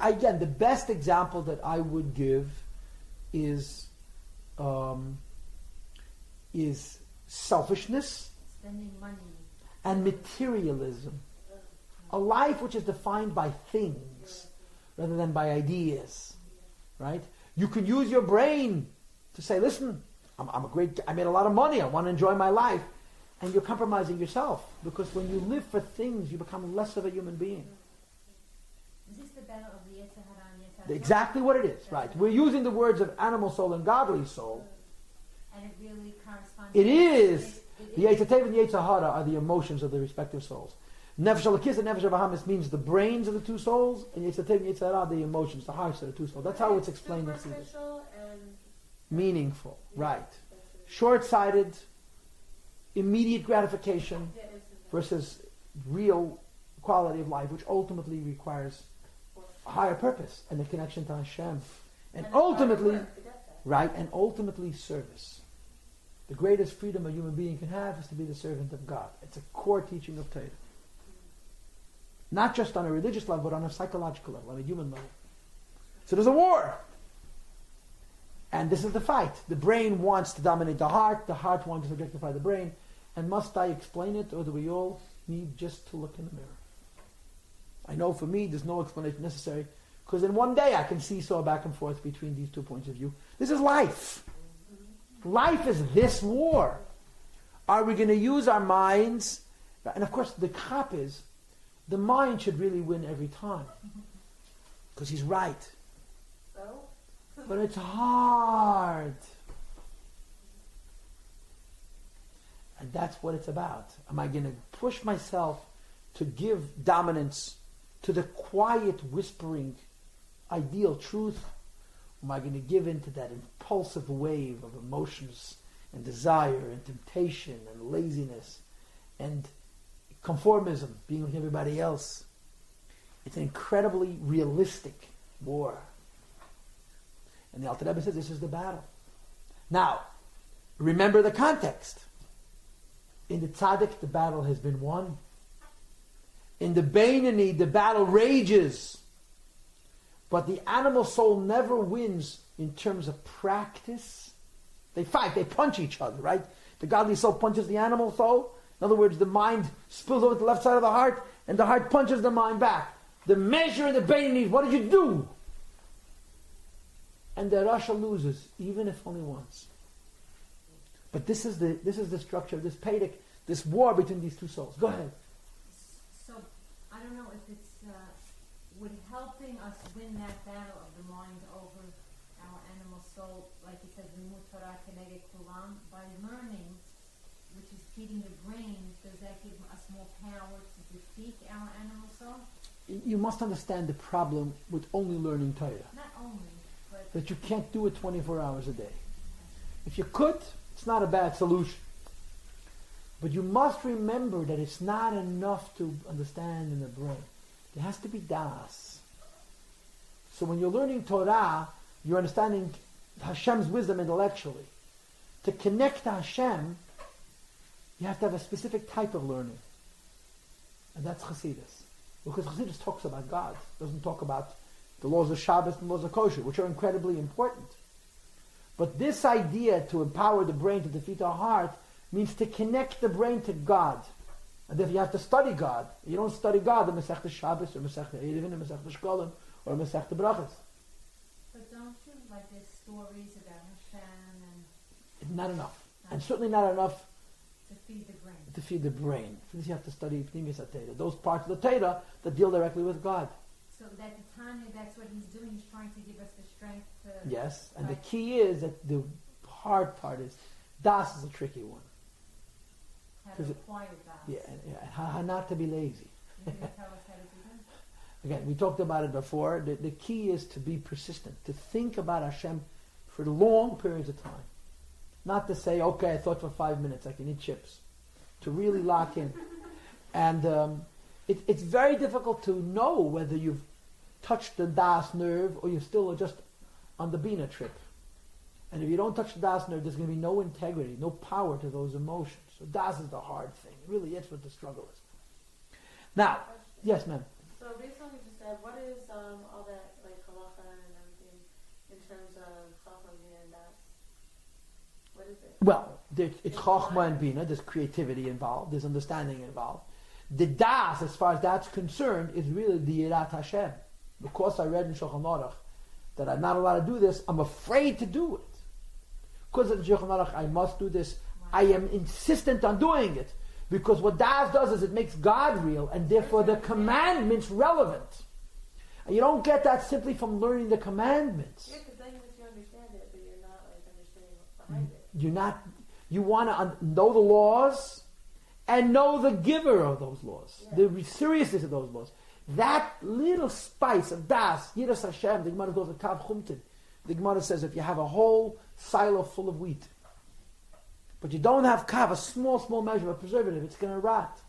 Again, the best example that I would give is selfishness, Spending money. and materialism. A life which is defined by things rather than by ideas, right? You can use your brain to say, listen, I made a lot of money, I want to enjoy my life. And you're compromising yourself, because when you live for things, you become less of a human being. Is this the battle of the Yetzer Hara and Yetzer Hara? Exactly what it is, right? We're using the words of animal soul and godly soul. And it really corresponds. It is. The Yetzer Tov and Yetzer Hara are the emotions of the respective souls. Nefesh Elokis and Nefesh Bahamis means the brains of the two souls, and Yetzer Tov and Yetzer Hara are the emotions, the hearts of the two souls. That's how it's explained in Siddur. Superficial and Meaningful, right? Short-sighted, immediate gratification versus real quality of life, which ultimately requires a higher purpose and a connection to Hashem, and ultimately, right? And ultimately, service. The greatest freedom a human being can have is to be the servant of God. It's a core teaching of Torah. Not just on a religious level, but on a psychological level, on a human level. So there's a war. And this is the fight. The brain wants to dominate the heart wants to objectify the brain. And must I explain it, or do we all need just to look in the mirror? I know for me there's no explanation necessary, because in one day I can seesaw back and forth between these two points of view. This is life. Life is this war. Are we going to use our minds? And of course the cop is, the mind should really win every time. Because he's right. So? But it's hard. And that's what it's about. Am I going to push myself to give dominance to the quiet, whispering, ideal truth? Or am I going to give in to that impulsive wave of emotions and desire and temptation and laziness and conformism, being with everybody else? It's an incredibly realistic war. And the Alter Rebbe says this is the battle. Now, remember the context. In the tzaddik, the battle has been won. In the Beinoni, the battle rages. But the animal soul never wins in terms of practice. They fight, they punch each other, right? The godly soul punches the animal soul. In other words, the mind spills over to the left side of the heart, and the heart punches the mind back. The measure in the Beinoni is, what did you do? And the Rasha loses, even if only once. But this is the structure of this Pedic, this war between these two souls. Go ahead. So, I don't know if it's would helping us win that battle of the mind over our animal soul, like it says in Torah Keneged Kulam, by learning, which is feeding the brain, does that give us more power to defeat our animal soul? You must understand the problem with only learning Torah. Not only, but That you can't do it 24 hours a day. If you could, it's not a bad solution. But you must remember that it's not enough to understand in the brain. There has to be das. So when you're learning Torah, you're understanding Hashem's wisdom intellectually. To connect to Hashem, you have to have a specific type of learning. And that's Chassidus. Because Chassidus talks about God. It doesn't talk about the laws of Shabbos and the laws of kosher, which are incredibly important. But this idea to empower the brain to defeat our heart means to connect the brain to God. And if you have to study God, you don't study God in Masechta Shabbos or Masechta Eruvin or Masechta Shkolim or Masechta Brachas. But don't you, like there's stories about Hashem and Not enough. And certainly not enough to feed the brain. to feed the brain. For this you have to study Pnimis HaTorah, those parts of the Torah that deal directly with God. So that the Tanya, that's what he's doing. He's trying to give us the strength to... Yes, and the Right. key is that the hard part is, Das is a tricky one. How to 'Cause it- acquire that. Yeah, and how not to be lazy. You can tell us how to do that? Again, we talked about it before. The key is to be persistent, to think about Hashem for long periods of time. Not to say, okay, I thought for 5 minutes I can eat chips. To really lock in. And it's very difficult to know whether you've touched the Das nerve or you're still just on the Bina trip. And if you don't touch the Das nerve, there's going to be no integrity, no power to those emotions. So Das is the hard thing. It really is what the struggle is. Now, yes, ma'am. So based on what you just said, what is all that like halacha and everything in terms of chachma and das? What is it? Well, it's Chochmah and Bina, there's creativity involved, there's understanding involved. The Das, as far as that's concerned, is really the Yirat Hashem. Because I read in Shulchan Aruch that I'm not allowed to do this, I'm afraid to do it. Because of the Shulchan Aruch, I must do this. Wow. I am insistent on doing it. Because what Das does is it makes God real, and therefore the commandments relevant. And you don't get that simply from learning the commandments. Yeah, because then you understand it, but you're not like understanding what's behind it. You want to know the laws and know the giver of those laws, the seriousness of those laws. That little spice of Das, Yiras Hashem, the Gemara goes to Kav Chumtin. The Gemara says if you have a whole silo full of wheat, but you don't have Kav, a small measure of preservative, it's going to rot.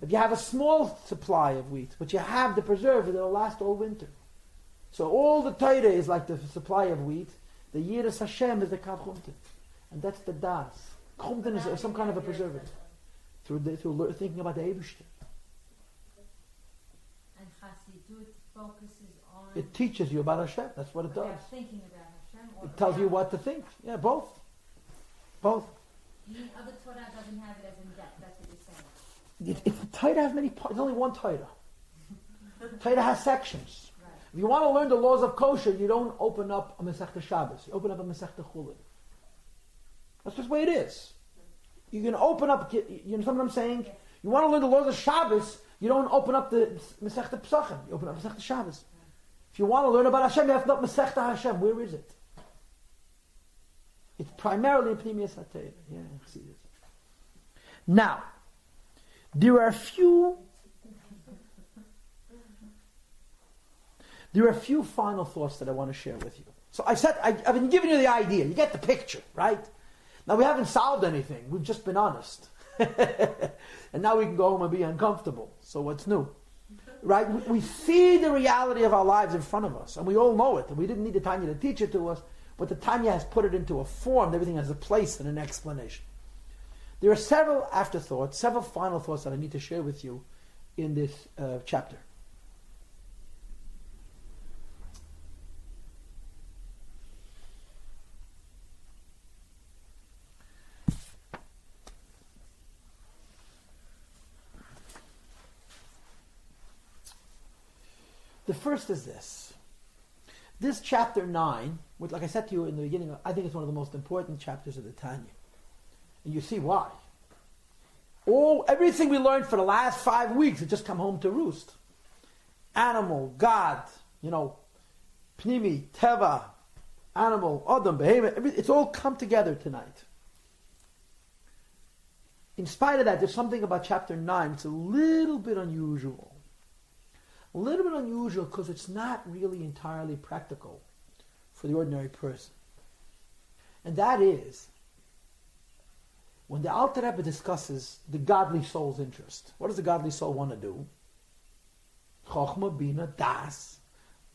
If you have a small supply of wheat, but you have the preservative, it'll last all winter. So all the Torah is like the supply of wheat. The Yiras Hashem is the Kav Chumtin. And that's the Das. Chumtin is some kind of a preservative. Through thinking about the Eibishter. And Chassidut focuses on... It teaches you about Hashem. That's what it does. Thinking about Hashem. Or It tells you what to think. Yeah, both. Both. You mean other Torah doesn't have it as in depth. That's what you're saying. If the Torah has many parts, there's only one Torah. Torah has sections. Right. If you want to learn the laws of kosher, you don't open up a Masechta Shabbos. You open up a Masechta Chulin. That's just the way it is. You can open up, you understand what I'm saying? Yes. You want to learn the laws of Shabbos, you don't open up the Masechta Pesachim. You open up Masechta Shabbos. If you want to learn about Hashem, you have to know Masechta Hashem. Where is it? It's primarily in Pnimiyas HaTorah. Yeah, I see this. Now, there are a few final thoughts that I want to share with you. So I've been giving you the idea. You get the picture, right? Now we haven't solved anything. We've just been honest. And now we can go home and be uncomfortable. So what's new? Right? We see the reality of our lives in front of us. And we all know it. And we didn't need the Tanya to teach it to us. But the Tanya has put it into a form. Everything has a place and an explanation. There are several afterthoughts, several final thoughts that I need to share with you in this chapter. The first is this. This chapter 9, which, like I said to you in the beginning, I think it's one of the most important chapters of the Tanya. And you see why. Everything we learned for the last 5 weeks has just come home to roost. Animal, God, Pnimi, Teva, animal, Adam, Behemoth, it's all come together tonight. In spite of that, there's something about chapter 9 that's a little bit unusual. A little bit unusual because it's not really entirely practical for the ordinary person. And that is, when the Alter Rebbe discusses the godly soul's interest, what does the godly soul want to do? Chochmah, Bina, Das,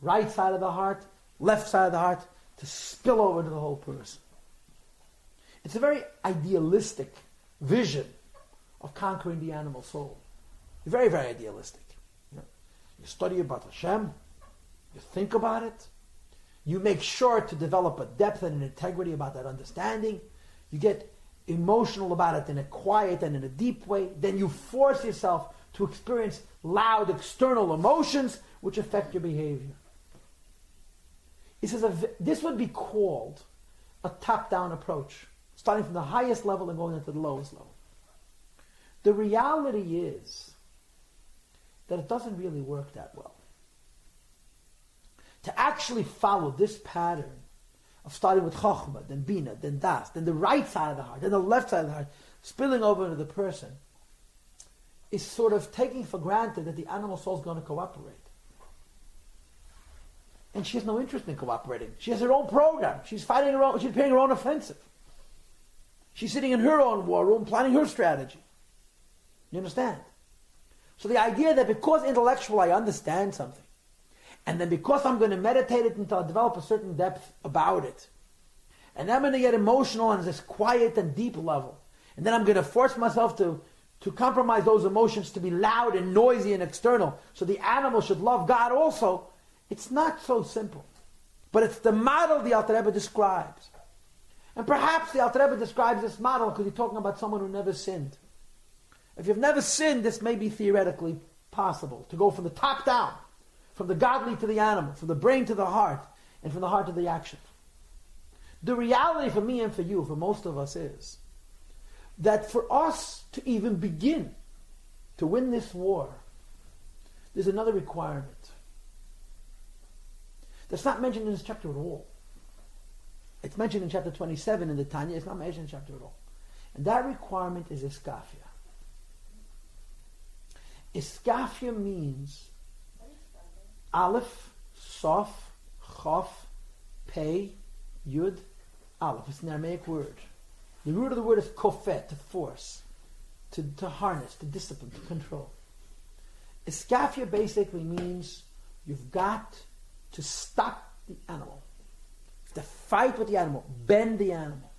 right side of the heart, left side of the heart, to spill over to the whole person. It's a very idealistic vision of conquering the animal soul. Very, very idealistic. You study about Hashem, you think about it, you make sure to develop a depth and an integrity about that understanding, you get emotional about it in a quiet and in a deep way, then you force yourself to experience loud external emotions which affect your behavior. He says this would be called a top-down approach, starting from the highest level and going into the lowest level. The reality is that it doesn't really work that well. To actually follow this pattern of starting with Chochmah, then Bina, then Das, then the right side of the heart, then the left side of the heart, spilling over into the person, is sort of taking for granted that the animal soul is going to cooperate. And she has no interest in cooperating. She has her own program. She's fighting her own, she's preparing her own offensive. She's sitting in her own war room, planning her strategy. You understand? So the idea that because intellectual I understand something, and then because I'm going to meditate it until I develop a certain depth about it, and then I'm going to get emotional on this quiet and deep level, and then I'm going to force myself to compromise those emotions to be loud and noisy and external, so the animal should love God also, it's not so simple. But it's the model the Alter Rebbe describes. And perhaps the Alter Rebbe describes this model because he's talking about someone who never sinned. If you've never sinned, this may be theoretically possible, to go from the top down, from the godly to the animal, from the brain to the heart, and from the heart to the action. The reality for me and for you, for most of us, is that for us to even begin to win this war, there's another requirement that's not mentioned in this chapter at all. It's mentioned in chapter 27 in the Tanya. It's not mentioned in the chapter at all. And that requirement is iskafia. Iskafia means Aleph, Sof, Chof, Pei, Yud, Aleph. It's an Aramaic word. The root of the word is kofet, to force, to harness, to discipline, to control. Iskafia basically means you've got to stop the animal. To fight with the animal, bend the animal.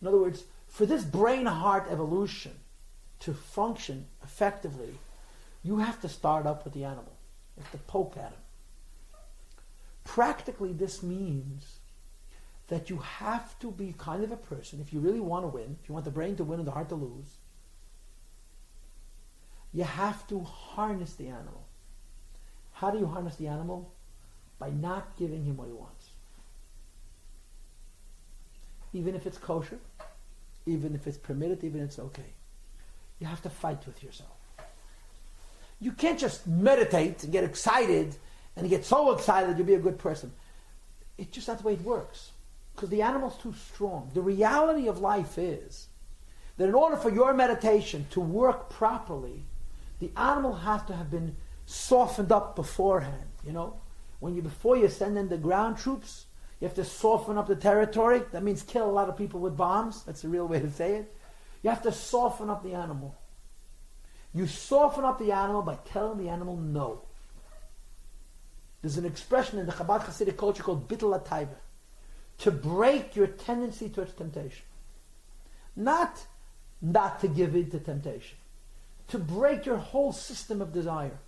In other words, for this brain-heart evolution to function effectively, you have to start up with the animal. You have to poke at him. Practically, this means that you have to be kind of a person, if you really want to win, if you want the brain to win and the heart to lose, you have to harness the animal. How do you harness the animal? By not giving him what he wants. Even if it's kosher, even if it's permitted, even if it's okay. You have to fight with yourself. You can't just meditate and get excited and get so excited that you'll be a good person. It's just not the way it works. Because the animal's too strong. The reality of life is that in order for your meditation to work properly, the animal has to have been softened up beforehand. You know, before you send in the ground troops, you have to soften up the territory. That means kill a lot of people with bombs. That's the real way to say it. You have to soften up the animal. You soften up the animal by telling the animal no. There's an expression in the Chabad Hasidic culture called bittul hataiva, to break your tendency towards temptation. Not to give in to temptation. To break your whole system of desire.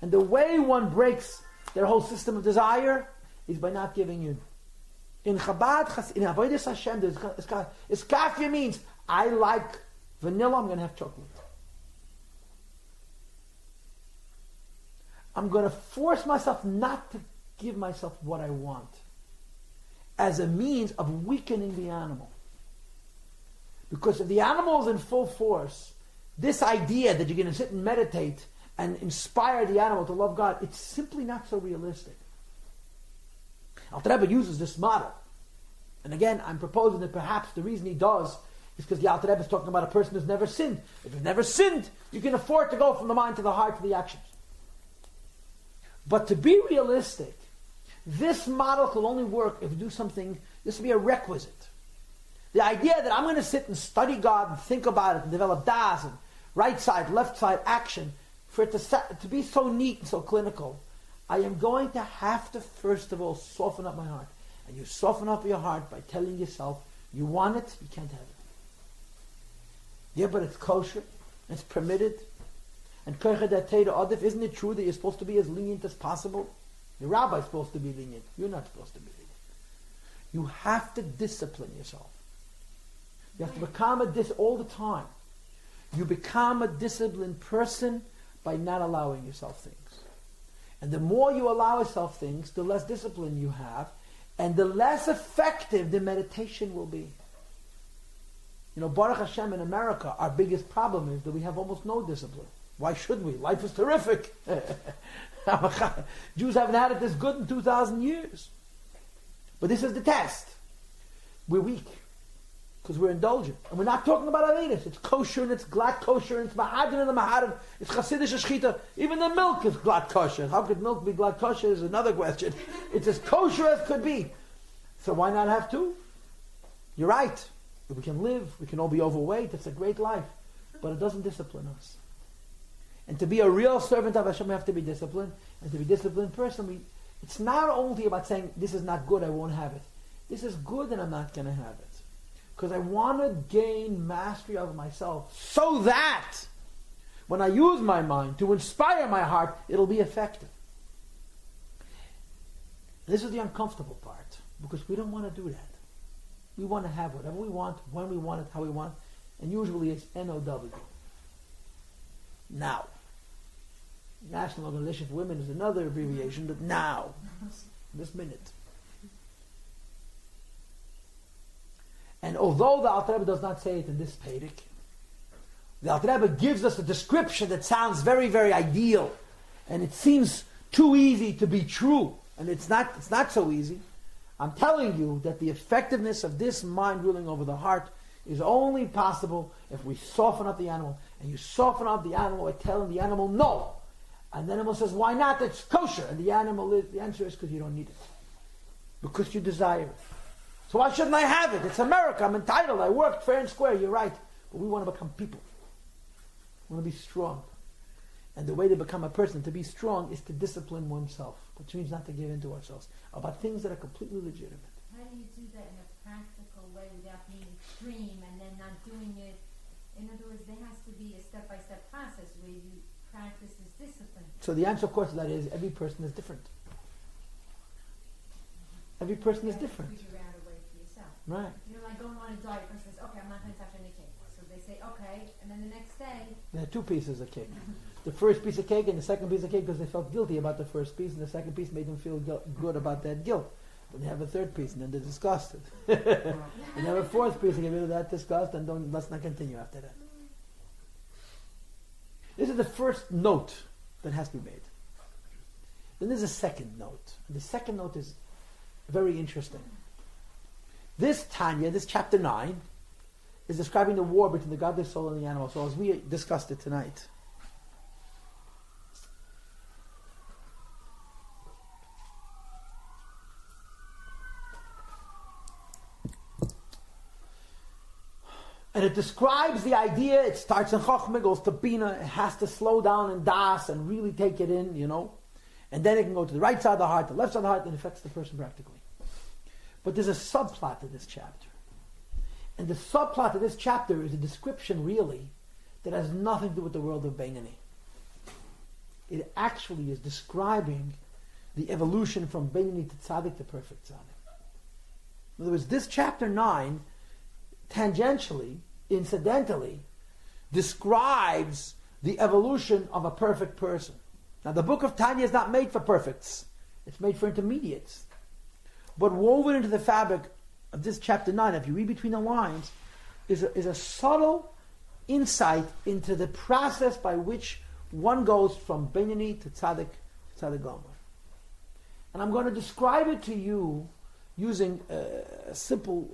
And the way one breaks their whole system of desire is by not giving in. In Chabad, in Avodas Hashem, iskafia means, I like vanilla, I'm going to have chocolate. I'm going to force myself not to give myself what I want as a means of weakening the animal. Because if the animal is in full force, this idea that you're going to sit and meditate and inspire the animal to love God, it's simply not so realistic. Alter Rebbe uses this model. And again, I'm proposing that perhaps the reason he does is because the Alter Rebbe is talking about a person who's never sinned. If you've never sinned, you can afford to go from the mind to the heart to the actions. But to be realistic, this model can only work if you do something, this will be a requisite. The idea that I'm going to sit and study God and think about it and develop das and right side, left side action, for it to be so neat and so clinical, I am going to have to first of all soften up my heart. And you soften up your heart by telling yourself, you want it, you can't have it. Yeah, but it's kosher, it's permitted. And isn't it true that you're supposed to be as lenient as possible? The rabbi is supposed to be lenient. You're not supposed to be lenient. You have to discipline yourself. You have to become all the time. You become a disciplined person by not allowing yourself things. And the more you allow yourself things, the less discipline you have, and the less effective the meditation will be. You know, Baruch Hashem, in America, our biggest problem is that we have almost no discipline. Why should we? Life is terrific. Jews haven't had it this good in 2,000 years. But this is the test. We're weak because we're indulgent. And we're not talking about Avedis. It's kosher and it's glatt kosher and it's mahadin and the mahadin. It's chassidish shchita. Even the milk is glatt kosher. How could milk be glatt kosher is another question. It's as kosher as could be. So why not have two? You're right. We can live. We can all be overweight. It's a great life. But it doesn't discipline us. And to be a real servant of Hashem, we have to be disciplined. And to be a disciplined person, it's not only about saying, this is not good, I won't have it. This is good and I'm not going to have it. Because I want to gain mastery of myself so that when I use my mind to inspire my heart, it'll be effective. This is the uncomfortable part, because we don't want to do that. We want to have whatever we want, when we want it, how we want it, and usually it's NOW. Now. National Organization for Women is another abbreviation, but now, this minute. And although the Alter Rebbe does not say it in this Pedic, the Alter Rebbe gives us a description that sounds very, very ideal, and it seems too easy to be true, and it's not so easy. I'm telling you that the effectiveness of this mind ruling over the heart is only possible if we soften up the animal. And you soften up the animal by telling the animal no. And the animal says, why not? It's kosher. And the answer is because you don't need it. Because you desire it. So why shouldn't I have it? It's America. I'm entitled. I worked fair and square. You're right. But we want to become people. We want to be strong. And the way to become a person, to be strong, is to discipline oneself. Which means not to give in to ourselves. About things that are completely legitimate. How do you do that in a practical way without being extreme and then not doing it? In other words, there has to be a step-by-step process where you practice this discipline. So the answer, of course, to that is every person is different. Every person is different. Figure out a way for yourself. Right. You know, like going on a diet, person says, okay, I'm not going to touch any cake. So they say, okay, and then the next day... They had 2 pieces of cake. The first piece of cake and the second piece of cake because they felt guilty about the first piece, and the second piece made them feel good about that guilt. Then they have a third piece, and then they're disgusted. And they have a fourth piece, and get rid of that disgust, and let's not continue after that. This is the first note that has to be made. Then there's a second note. And the second note is very interesting. This Tanya, this chapter 9, is describing the war between the godly soul and the animal soul, as we discussed it tonight. And it describes the idea, it starts in Chochmah, goes to Bina, it has to slow down in Das and really take it in, And then it can go to the right side of the heart, the left side of the heart, and it affects the person practically. But there's a subplot to this chapter. And the subplot of this chapter is a description, really, that has nothing to do with the world of Beinani. It actually is describing the evolution from Beinani to Tzaddik to perfect Tzaddik. In other words, this chapter 9, tangentially, incidentally, describes the evolution of a perfect person. Now, the book of Tanya is not made for perfects. It's made for intermediates. But woven into the fabric of this chapter 9, if you read between the lines, is a subtle insight into the process by which one goes from Beinani to Tzaddik Gomer. And I'm going to describe it to you using a simple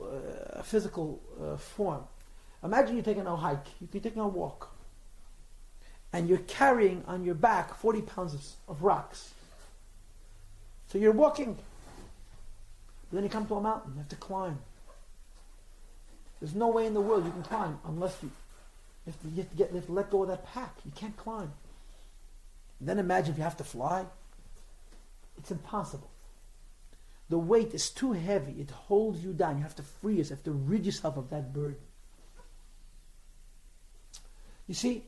physical form. Imagine you're taking a hike, you're taking a walk, and you're carrying on your back 40 pounds of rocks. So you're walking, but then you come to a mountain, you have to climb. There's no way in the world you can climb unless you have to let go of that pack. You can't climb. And then imagine if you have to fly. It's impossible. The weight is too heavy. It holds you down. You have to free yourself. You have to rid yourself of that burden. You see,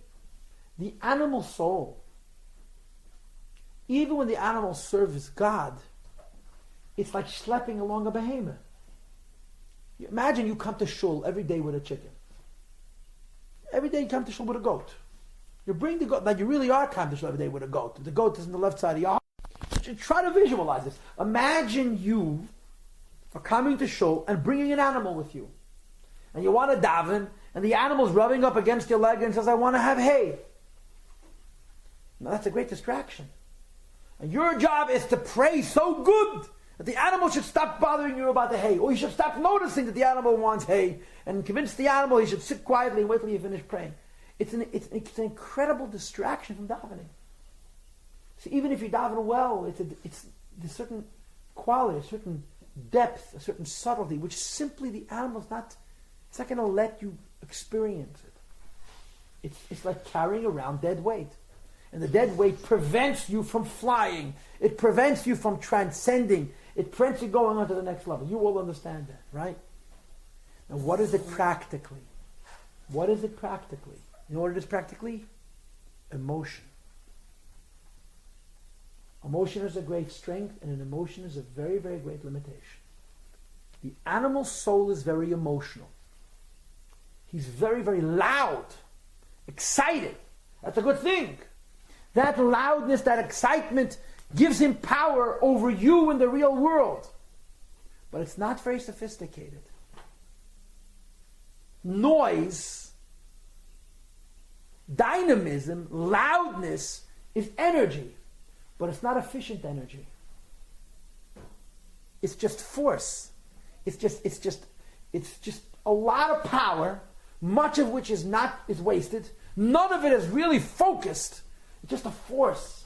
the animal soul, even when the animal serves God, it's like schlepping along a behemoth. Imagine you come to shul every day with a chicken. Every day you come to shul with a goat. You bring the goat, like you really are coming to shul every day with a goat. The goat is on the left side of your heart. Try to visualize this. Imagine you are coming to shul and bringing an animal with you. And you want to daven, and the animal's rubbing up against your leg and says, I want to have hay. Now that's a great distraction. And your job is to pray so good that the animal should stop bothering you about the hay. Or you should stop noticing that the animal wants hay and convince the animal he should sit quietly and wait till you finish praying. It's an incredible distraction from davening. So even if you daven well, it's a certain quality, a certain depth, a certain subtlety, which simply the animal's not, it's not going to let you experience it. It's like carrying around dead weight. And the dead weight prevents you from flying. It prevents you from transcending. It prevents you going on to the next level. You all understand that, right? Now what is it practically? What is it practically? You know what it is practically? Emotion. Emotion is a great strength, and an emotion is a very, very great limitation. The animal soul is very emotional. He's very, very loud, excited. That's a good thing. That loudness, that excitement gives him power over you in the real world. But it's not very sophisticated. noise, dynamism, loudness is energy, but it's not efficient energy. It's just force. It's just a lot of power, much of which is wasted. None of it is really focused. It's just a force.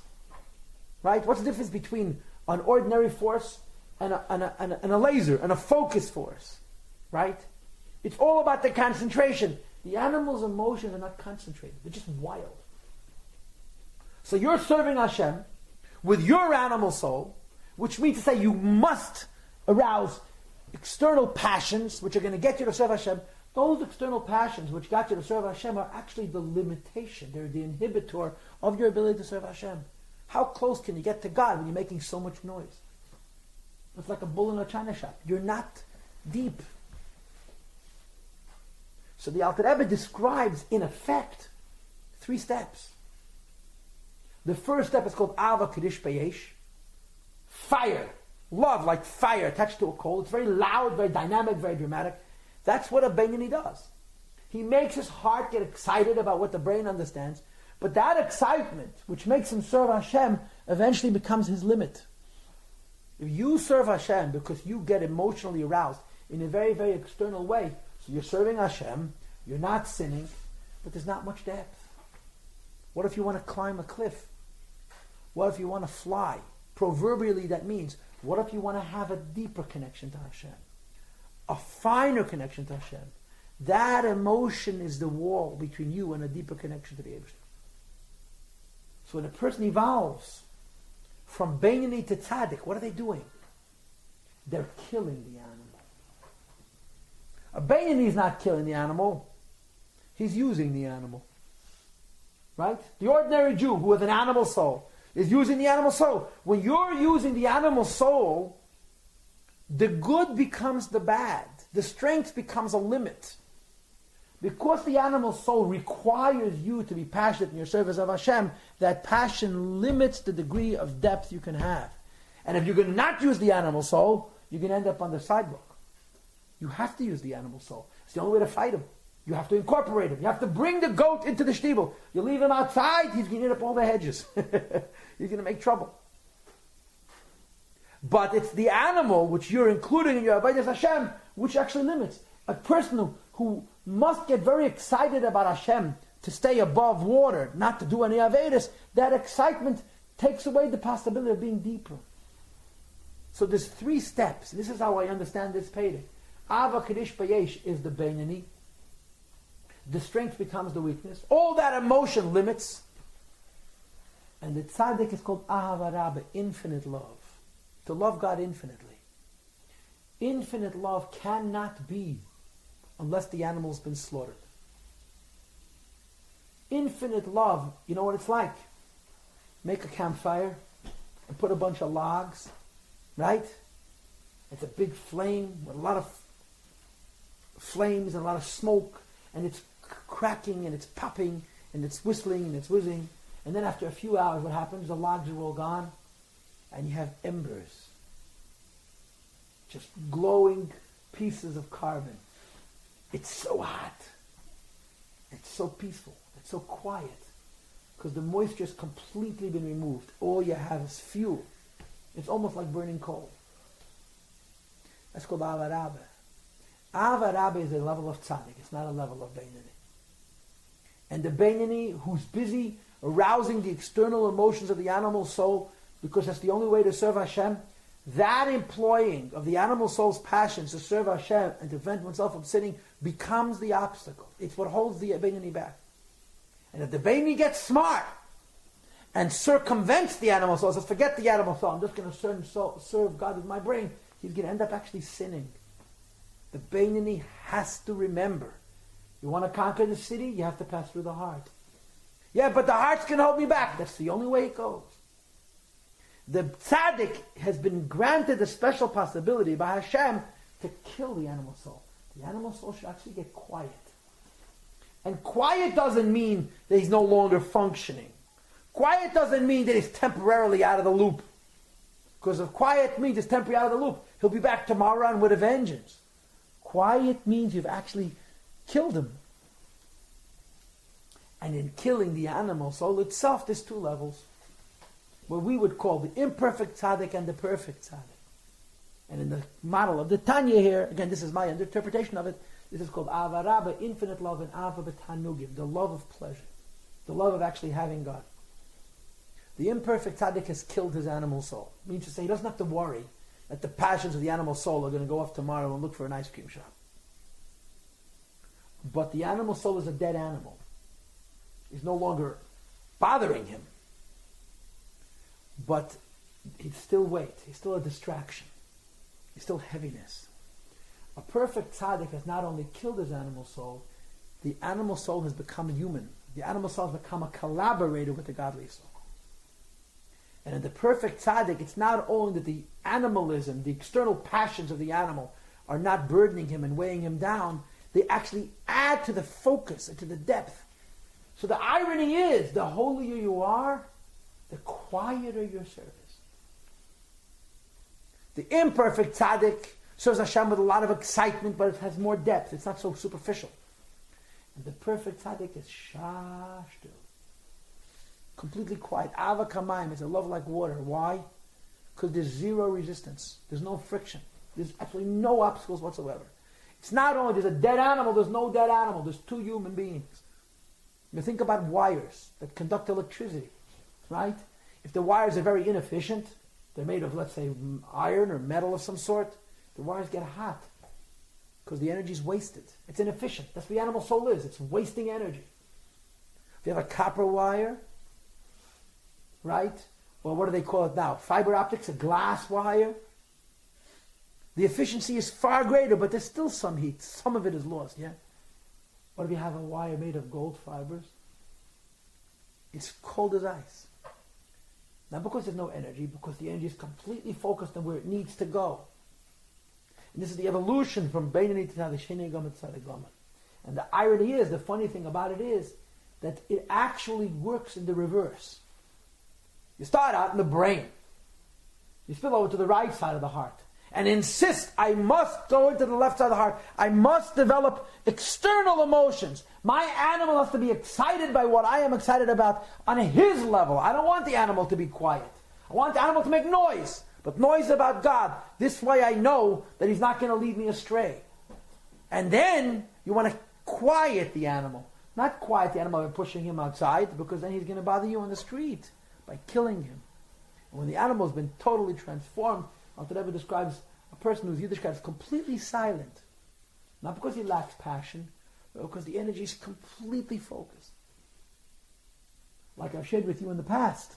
Right? What's the difference between an ordinary force and a laser, and a focus force? Right? It's all about the concentration. The animal's emotions are not concentrated. They're just wild. So you're serving Hashem with your animal soul, which means to say you must arouse external passions which are going to get you to serve Hashem. Those external passions which got you to serve Hashem are actually the limitation. They're the inhibitor of your ability to serve Hashem. How close can you get to God when you're making so much noise? It's like a bull in a china shop. You're not deep. So the Alter Rebbe describes, in effect, 3 steps. The first step is called Ava Kiddush Bayesh. Fire. Love, like fire attached to a coal. It's very loud, very dynamic, very dramatic. That's what a Beinoni does. He makes his heart get excited about what the brain understands, but that excitement, which makes him serve Hashem, eventually becomes his limit. If you serve Hashem because you get emotionally aroused in a very, very external way, so you're serving Hashem, you're not sinning, but there's not much depth. What if you want to climb a cliff? What if you want to fly? Proverbially, that means, what if you want to have a deeper connection to Hashem? A finer connection to Hashem? That emotion is the wall between you and a deeper connection to the Eibishter. So when a person evolves from Beinoni to Tzaddik, what are they doing? They're killing the animal. A Beinoni is not killing the animal. He's using the animal. Right? The ordinary Jew who has an animal soul is using the animal soul. When you're using the animal soul, the good becomes the bad. The strength becomes a limit. Because the animal soul requires you to be passionate in your service of Hashem, that passion limits the degree of depth you can have. And if you're going to not use the animal soul, you're going to end up on the sidewalk. You have to use the animal soul. It's the only way to fight him. You have to incorporate him. You have to bring the goat into the shtibel. You leave him outside, he's going to eat up all the hedges. He's going to make trouble. But it's the animal which you're including in your Avodas Hashem which actually limits. A person who must get very excited about Hashem to stay above water, not to do any Avedis, that excitement takes away the possibility of being deeper. So there's 3 steps. This is how I understand this Pedic. Ava Kiddush Bayesh is the Beinoni. The strength becomes the weakness. All that emotion limits. And the Tzaddik is called Ahava Rabbi, infinite love. To love God infinitely. Infinite love cannot be unless the animal's been slaughtered. Infinite love, you know what it's like? Make a campfire and put a bunch of logs, right? It's a big flame with a lot of flames and a lot of smoke, and it's cracking and it's popping and it's whistling and it's whizzing. And then after a few hours, what happens? The logs are all gone and you have embers. Just glowing pieces of carbon. It's so hot. It's so peaceful. It's so quiet. Because the moisture's completely been removed. All you have is fuel. It's almost like burning coal. That's called Ava Rabbi. Ava Rabbi is a level of tzaddik. It's not a level of Beinoni. And the Beinoni who's busy arousing the external emotions of the animal soul, because that's the only way to serve Hashem, that employing of the animal soul's passions to serve Hashem and to prevent oneself from sinning becomes the obstacle. It's what holds the Beinoni back. And if the Beinoni gets smart and circumvents the animal soul, says, forget the animal soul, I'm just going to serve God with my brain, he's going to end up actually sinning. The Beinoni has to remember, you want to conquer the city, you have to pass through the heart. Yeah, but the heart's going to hold me back. That's the only way it goes. The tzaddik has been granted a special possibility by Hashem to kill the animal soul. The animal soul should actually get quiet. And quiet doesn't mean that he's no longer functioning. Quiet doesn't mean that he's temporarily out of the loop. Because if quiet means he's temporarily out of the loop, he'll be back tomorrow and with a vengeance. Quiet means you've actually killed him. And in killing the animal soul itself, there's two levels. What we would call the imperfect tzaddik and the perfect tzaddik. And in the model of the Tanya here, again, this is my interpretation of it, this is called Ava Rabba, infinite love, and Ava B'tanugim, the love of pleasure, the love of actually having God. The imperfect tzaddik has killed his animal soul. It means to say he doesn't have to worry that the passions of the animal soul are going to go off tomorrow and look for an ice cream shop. But the animal soul is a dead animal. He's no longer bothering him. But he's still weight. He's still a distraction. He's still heaviness. A perfect tzaddik has not only killed his animal soul, the animal soul has become human. The animal soul has become a collaborator with the godly soul. And in the perfect tzaddik, it's not only that the animalism, the external passions of the animal are not burdening him and weighing him down, they actually add to the focus and to the depth. So the irony is, the holier you are, the quieter your service. The imperfect tzaddik serves Hashem with a lot of excitement, but it has more depth. It's not so superficial. And the perfect tzaddik is shashtu. Completely quiet. Ava kamayim is a love like water. Why? Because there's zero resistance. There's no friction. There's absolutely no obstacles whatsoever. It's not only there's a dead animal, there's no dead animal. There's two human beings. You think about wires that conduct electricity, right? If the wires are very inefficient, they're made of, let's say, iron or metal of some sort, the wires get hot because the energy is wasted. It's inefficient. That's what the animal soul is. It's wasting energy. If you have a copper wire, right? Well, what do they call it now? Fiber optics, a glass wire. The efficiency is far greater, but there's still some heat. Some of it is lost, yeah? What if you have a wire made of gold fibers? It's cold as ice. Not because there's no energy, because the energy is completely focused on where it needs to go. And this is the evolution from Beinoni to Sheni Gomit Tzaddik Gomit. And the irony is, the funny thing about it is, that it actually works in the reverse. You start out in the brain. You spill over to the right side of the heart. And insist, I must go into the left side of the heart. I must develop external emotions. My animal has to be excited by what I am excited about on his level. I don't want the animal to be quiet. I want the animal to make noise. But noise about God. This way I know that he's not going to lead me astray. And then you want to quiet the animal. Not quiet the animal by pushing him outside, because then he's going to bother you on the street by killing him. And when the animal has been totally transformed, the Rebbe describes a person whose Yiddishkeit is completely silent. Not because he lacks passion, but because the energy is completely focused. Like I've shared with you in the past.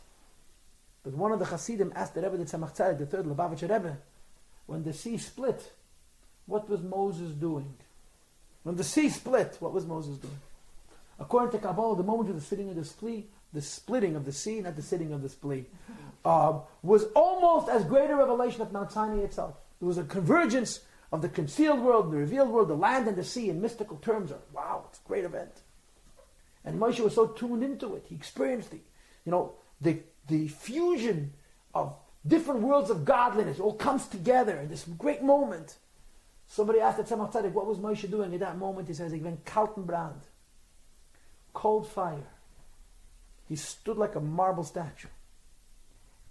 But one of the Hasidim asked the Rebbe, the Tzemach Tzedek, the third Lubavitcher Rebbe, when the sea split, what was Moses doing? When the sea split, what was Moses doing? According to Kabbalah, the moment of the sitting of the splee, the splitting of the sea, not the sitting of the splee, was almost as great a revelation of Mount Sinai itself. It was a convergence of the concealed world and the revealed world, the land and the sea in mystical terms. Wow, it's a great event. And Moshe was so tuned into it. He experienced the fusion of different worlds of godliness. It all comes together in this great moment. Somebody asked the Tzemach Tzedek, what was Moshe doing at that moment? He says, "Ik ben kalten brand." Cold fire. He stood like a marble statue.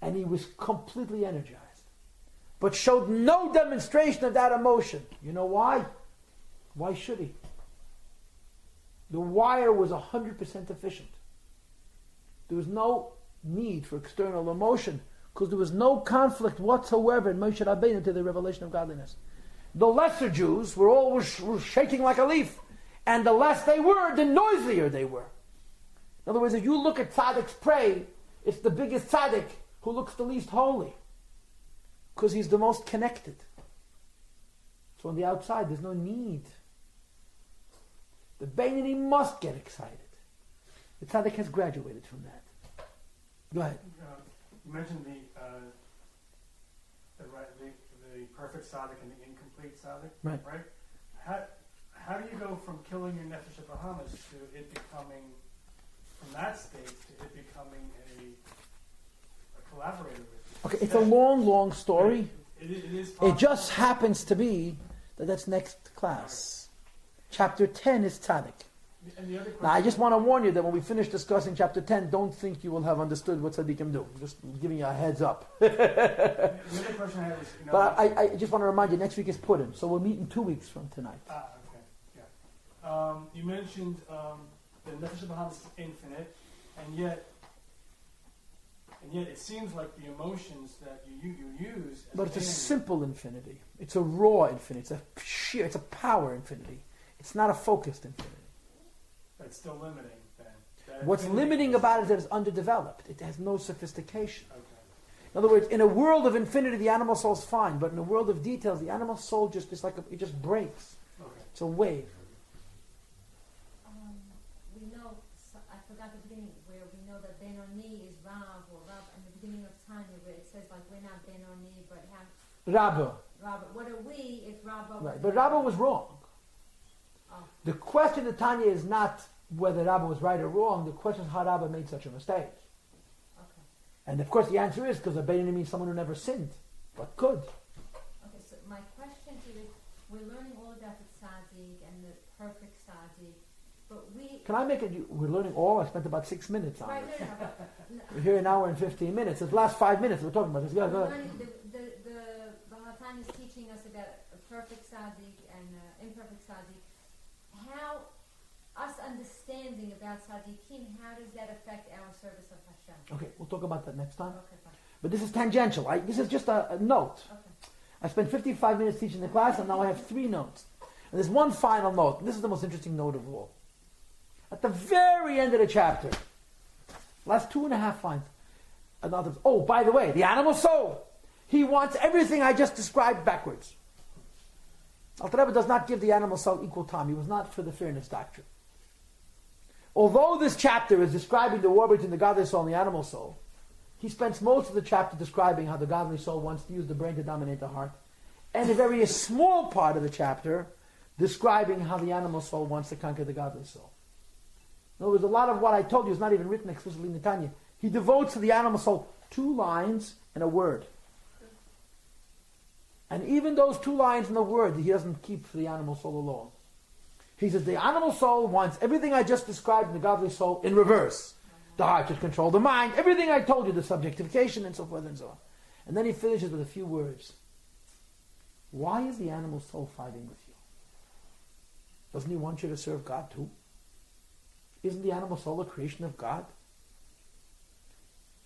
And he was completely energized. But showed no demonstration of that emotion. You know why? Why should he? The wire was 100% efficient. There was no need for external emotion, because there was no conflict whatsoever in Moshe Rabbeinu to the revelation of godliness. The lesser Jews were shaking like a leaf. And the less they were, the noisier they were. In other words, if you look at tzaddik's prey, it's the biggest tzaddik who looks the least holy, because he's the most connected. So on the outside, there's no need. The Beinoni must get excited. The tzaddik has graduated from that. Go ahead. You mentioned the perfect tzaddik and the incomplete tzaddik, right? How do you go from killing your nefesh Bahamas to it becoming, from that state to it becoming a collaborator with you? Okay, it's a long, long story. It is it just happens to be that that's next class. Chapter 10 is tzaddik. And the other question, Now, I just want to warn you that when we finish discussing chapter 10, don't think you will have understood what tzaddikim do. Just giving you a heads up. the other question I had was, But I just want to remind you, next week is Purim, so we'll meet in 2 weeks from tonight. Okay, yeah. You mentioned the Nefesh Bahamas is infinite, and yet it seems like the emotions that you use. But it's a simple infinity. It's a raw infinity. It's a power infinity. It's not a focused infinity. But it's still limiting then. What's limiting about it is that it's underdeveloped. It has no sophistication. Okay. In other words, in a world of infinity, the animal soul is fine, but in a world of details, the animal soul it just breaks. Okay. It's a wave. We know, I forgot the beginning, where we know that Benoni is Rav or Rab, in the beginning of Tanya, where it says like we're not Benoni, but have Rabbi. Rabba. What are we if Rabba? Right. But Rabbi was wrong. Oh. The question of Tanya is not whether Rabbi was right or wrong. The question is how Rabbi made such a mistake. Okay. And of course the answer is because a Benoni means someone who never sinned, but could. Okay, so my question to you is, we're learning all about the tzaddik and the perfect tzaddik, but Can I make it? We're learning all. I spent about 6 minutes on right, it. no. We're here an hour and 15 minutes. It's the last 5 minutes we're talking about this. Go ahead. The Baal is teaching us about a perfect tzaddik and imperfect tzaddik. How us understanding about tzaddikim, how does that affect our service of Hashem? Okay, we'll talk about that next time. Okay, fine. But this is tangential. This is just a note. Okay. I spent 55 minutes teaching the class, and now I have 3 notes. And there's one final note. And this is the most interesting note of all. At the very end of the chapter, last 2.5 lines, another. Oh, by the way, the animal soul. He wants everything I just described backwards. Alter Rebbe does not give the animal soul equal time. He was not for the fairness doctrine. Although this chapter is describing the war between the godly soul and the animal soul, he spends most of the chapter describing how the godly soul wants to use the brain to dominate the heart, and a very small part of the chapter describing how the animal soul wants to conquer the godly soul. In other words, a lot of what I told you is not even written explicitly in the Tanya. He devotes to the animal soul 2 lines and a word. And even those 2 lines in the word, he doesn't keep for the animal soul alone. He says the animal soul wants everything I just described in the godly soul in reverse. The heart should control the mind, everything I told you, the subjectification and so forth and so on. And then he finishes with a few words. Why is the animal soul fighting with you? Doesn't he want you to serve God too? Isn't the animal soul a creation of God?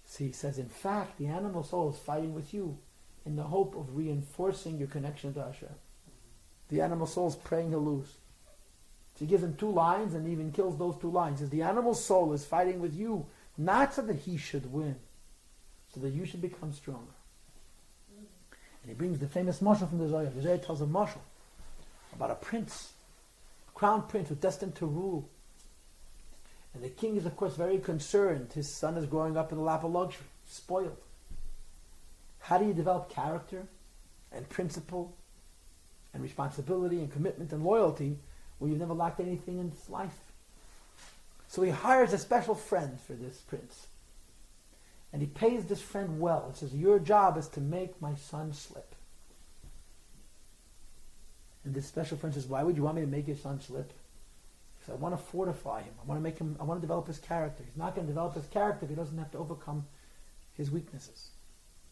See, he says, in fact, the animal soul is fighting with you in the hope of reinforcing your connection to Hashem. The animal soul is praying to lose. So he gives him 2 lines and even kills those 2 lines. He says, the animal soul is fighting with you, not so that he should win, so that you should become stronger. And he brings the famous mashal from the Zohar. The Zohar tells a mashal about a prince, a crown prince who's destined to rule. And the king is, of course, very concerned. His son is growing up in the lap of luxury, spoiled. How do you develop character and principle and responsibility and commitment and loyalty when you've never lacked anything in this life? So he hires a special friend for this prince. And he pays this friend well. He says, your job is to make my son slip. And this special friend says, why would you want me to make your son slip? He says, I want to fortify him. I want to develop his character. He's not going to develop his character if he doesn't have to overcome his weaknesses.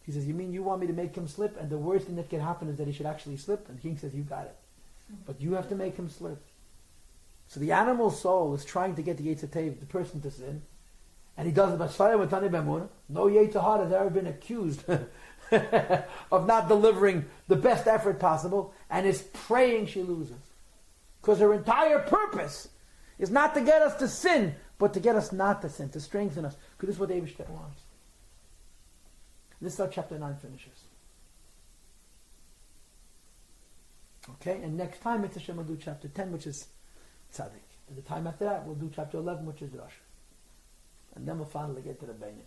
He says, you mean you want me to make him slip, and the worst thing that can happen is that he should actually slip? And the king says, you got it. But you have to make him slip. So the animal soul is trying to get the Yetzirah, the person, to sin. And he does it by Shvaya with Tanya B'Emunah. No Yetzirah has ever been accused of not delivering the best effort possible, and is praying she loses. Because her entire purpose is not to get us to sin, but to get us not to sin, to strengthen us. Because this is what the Eibishter wants. This is how chapter 9 finishes. Okay, and next time it's Hashem will do chapter 10, which is Tzaddik. And the time after that we'll do chapter 11, which is Rosh. And then we'll finally get to the Beinei.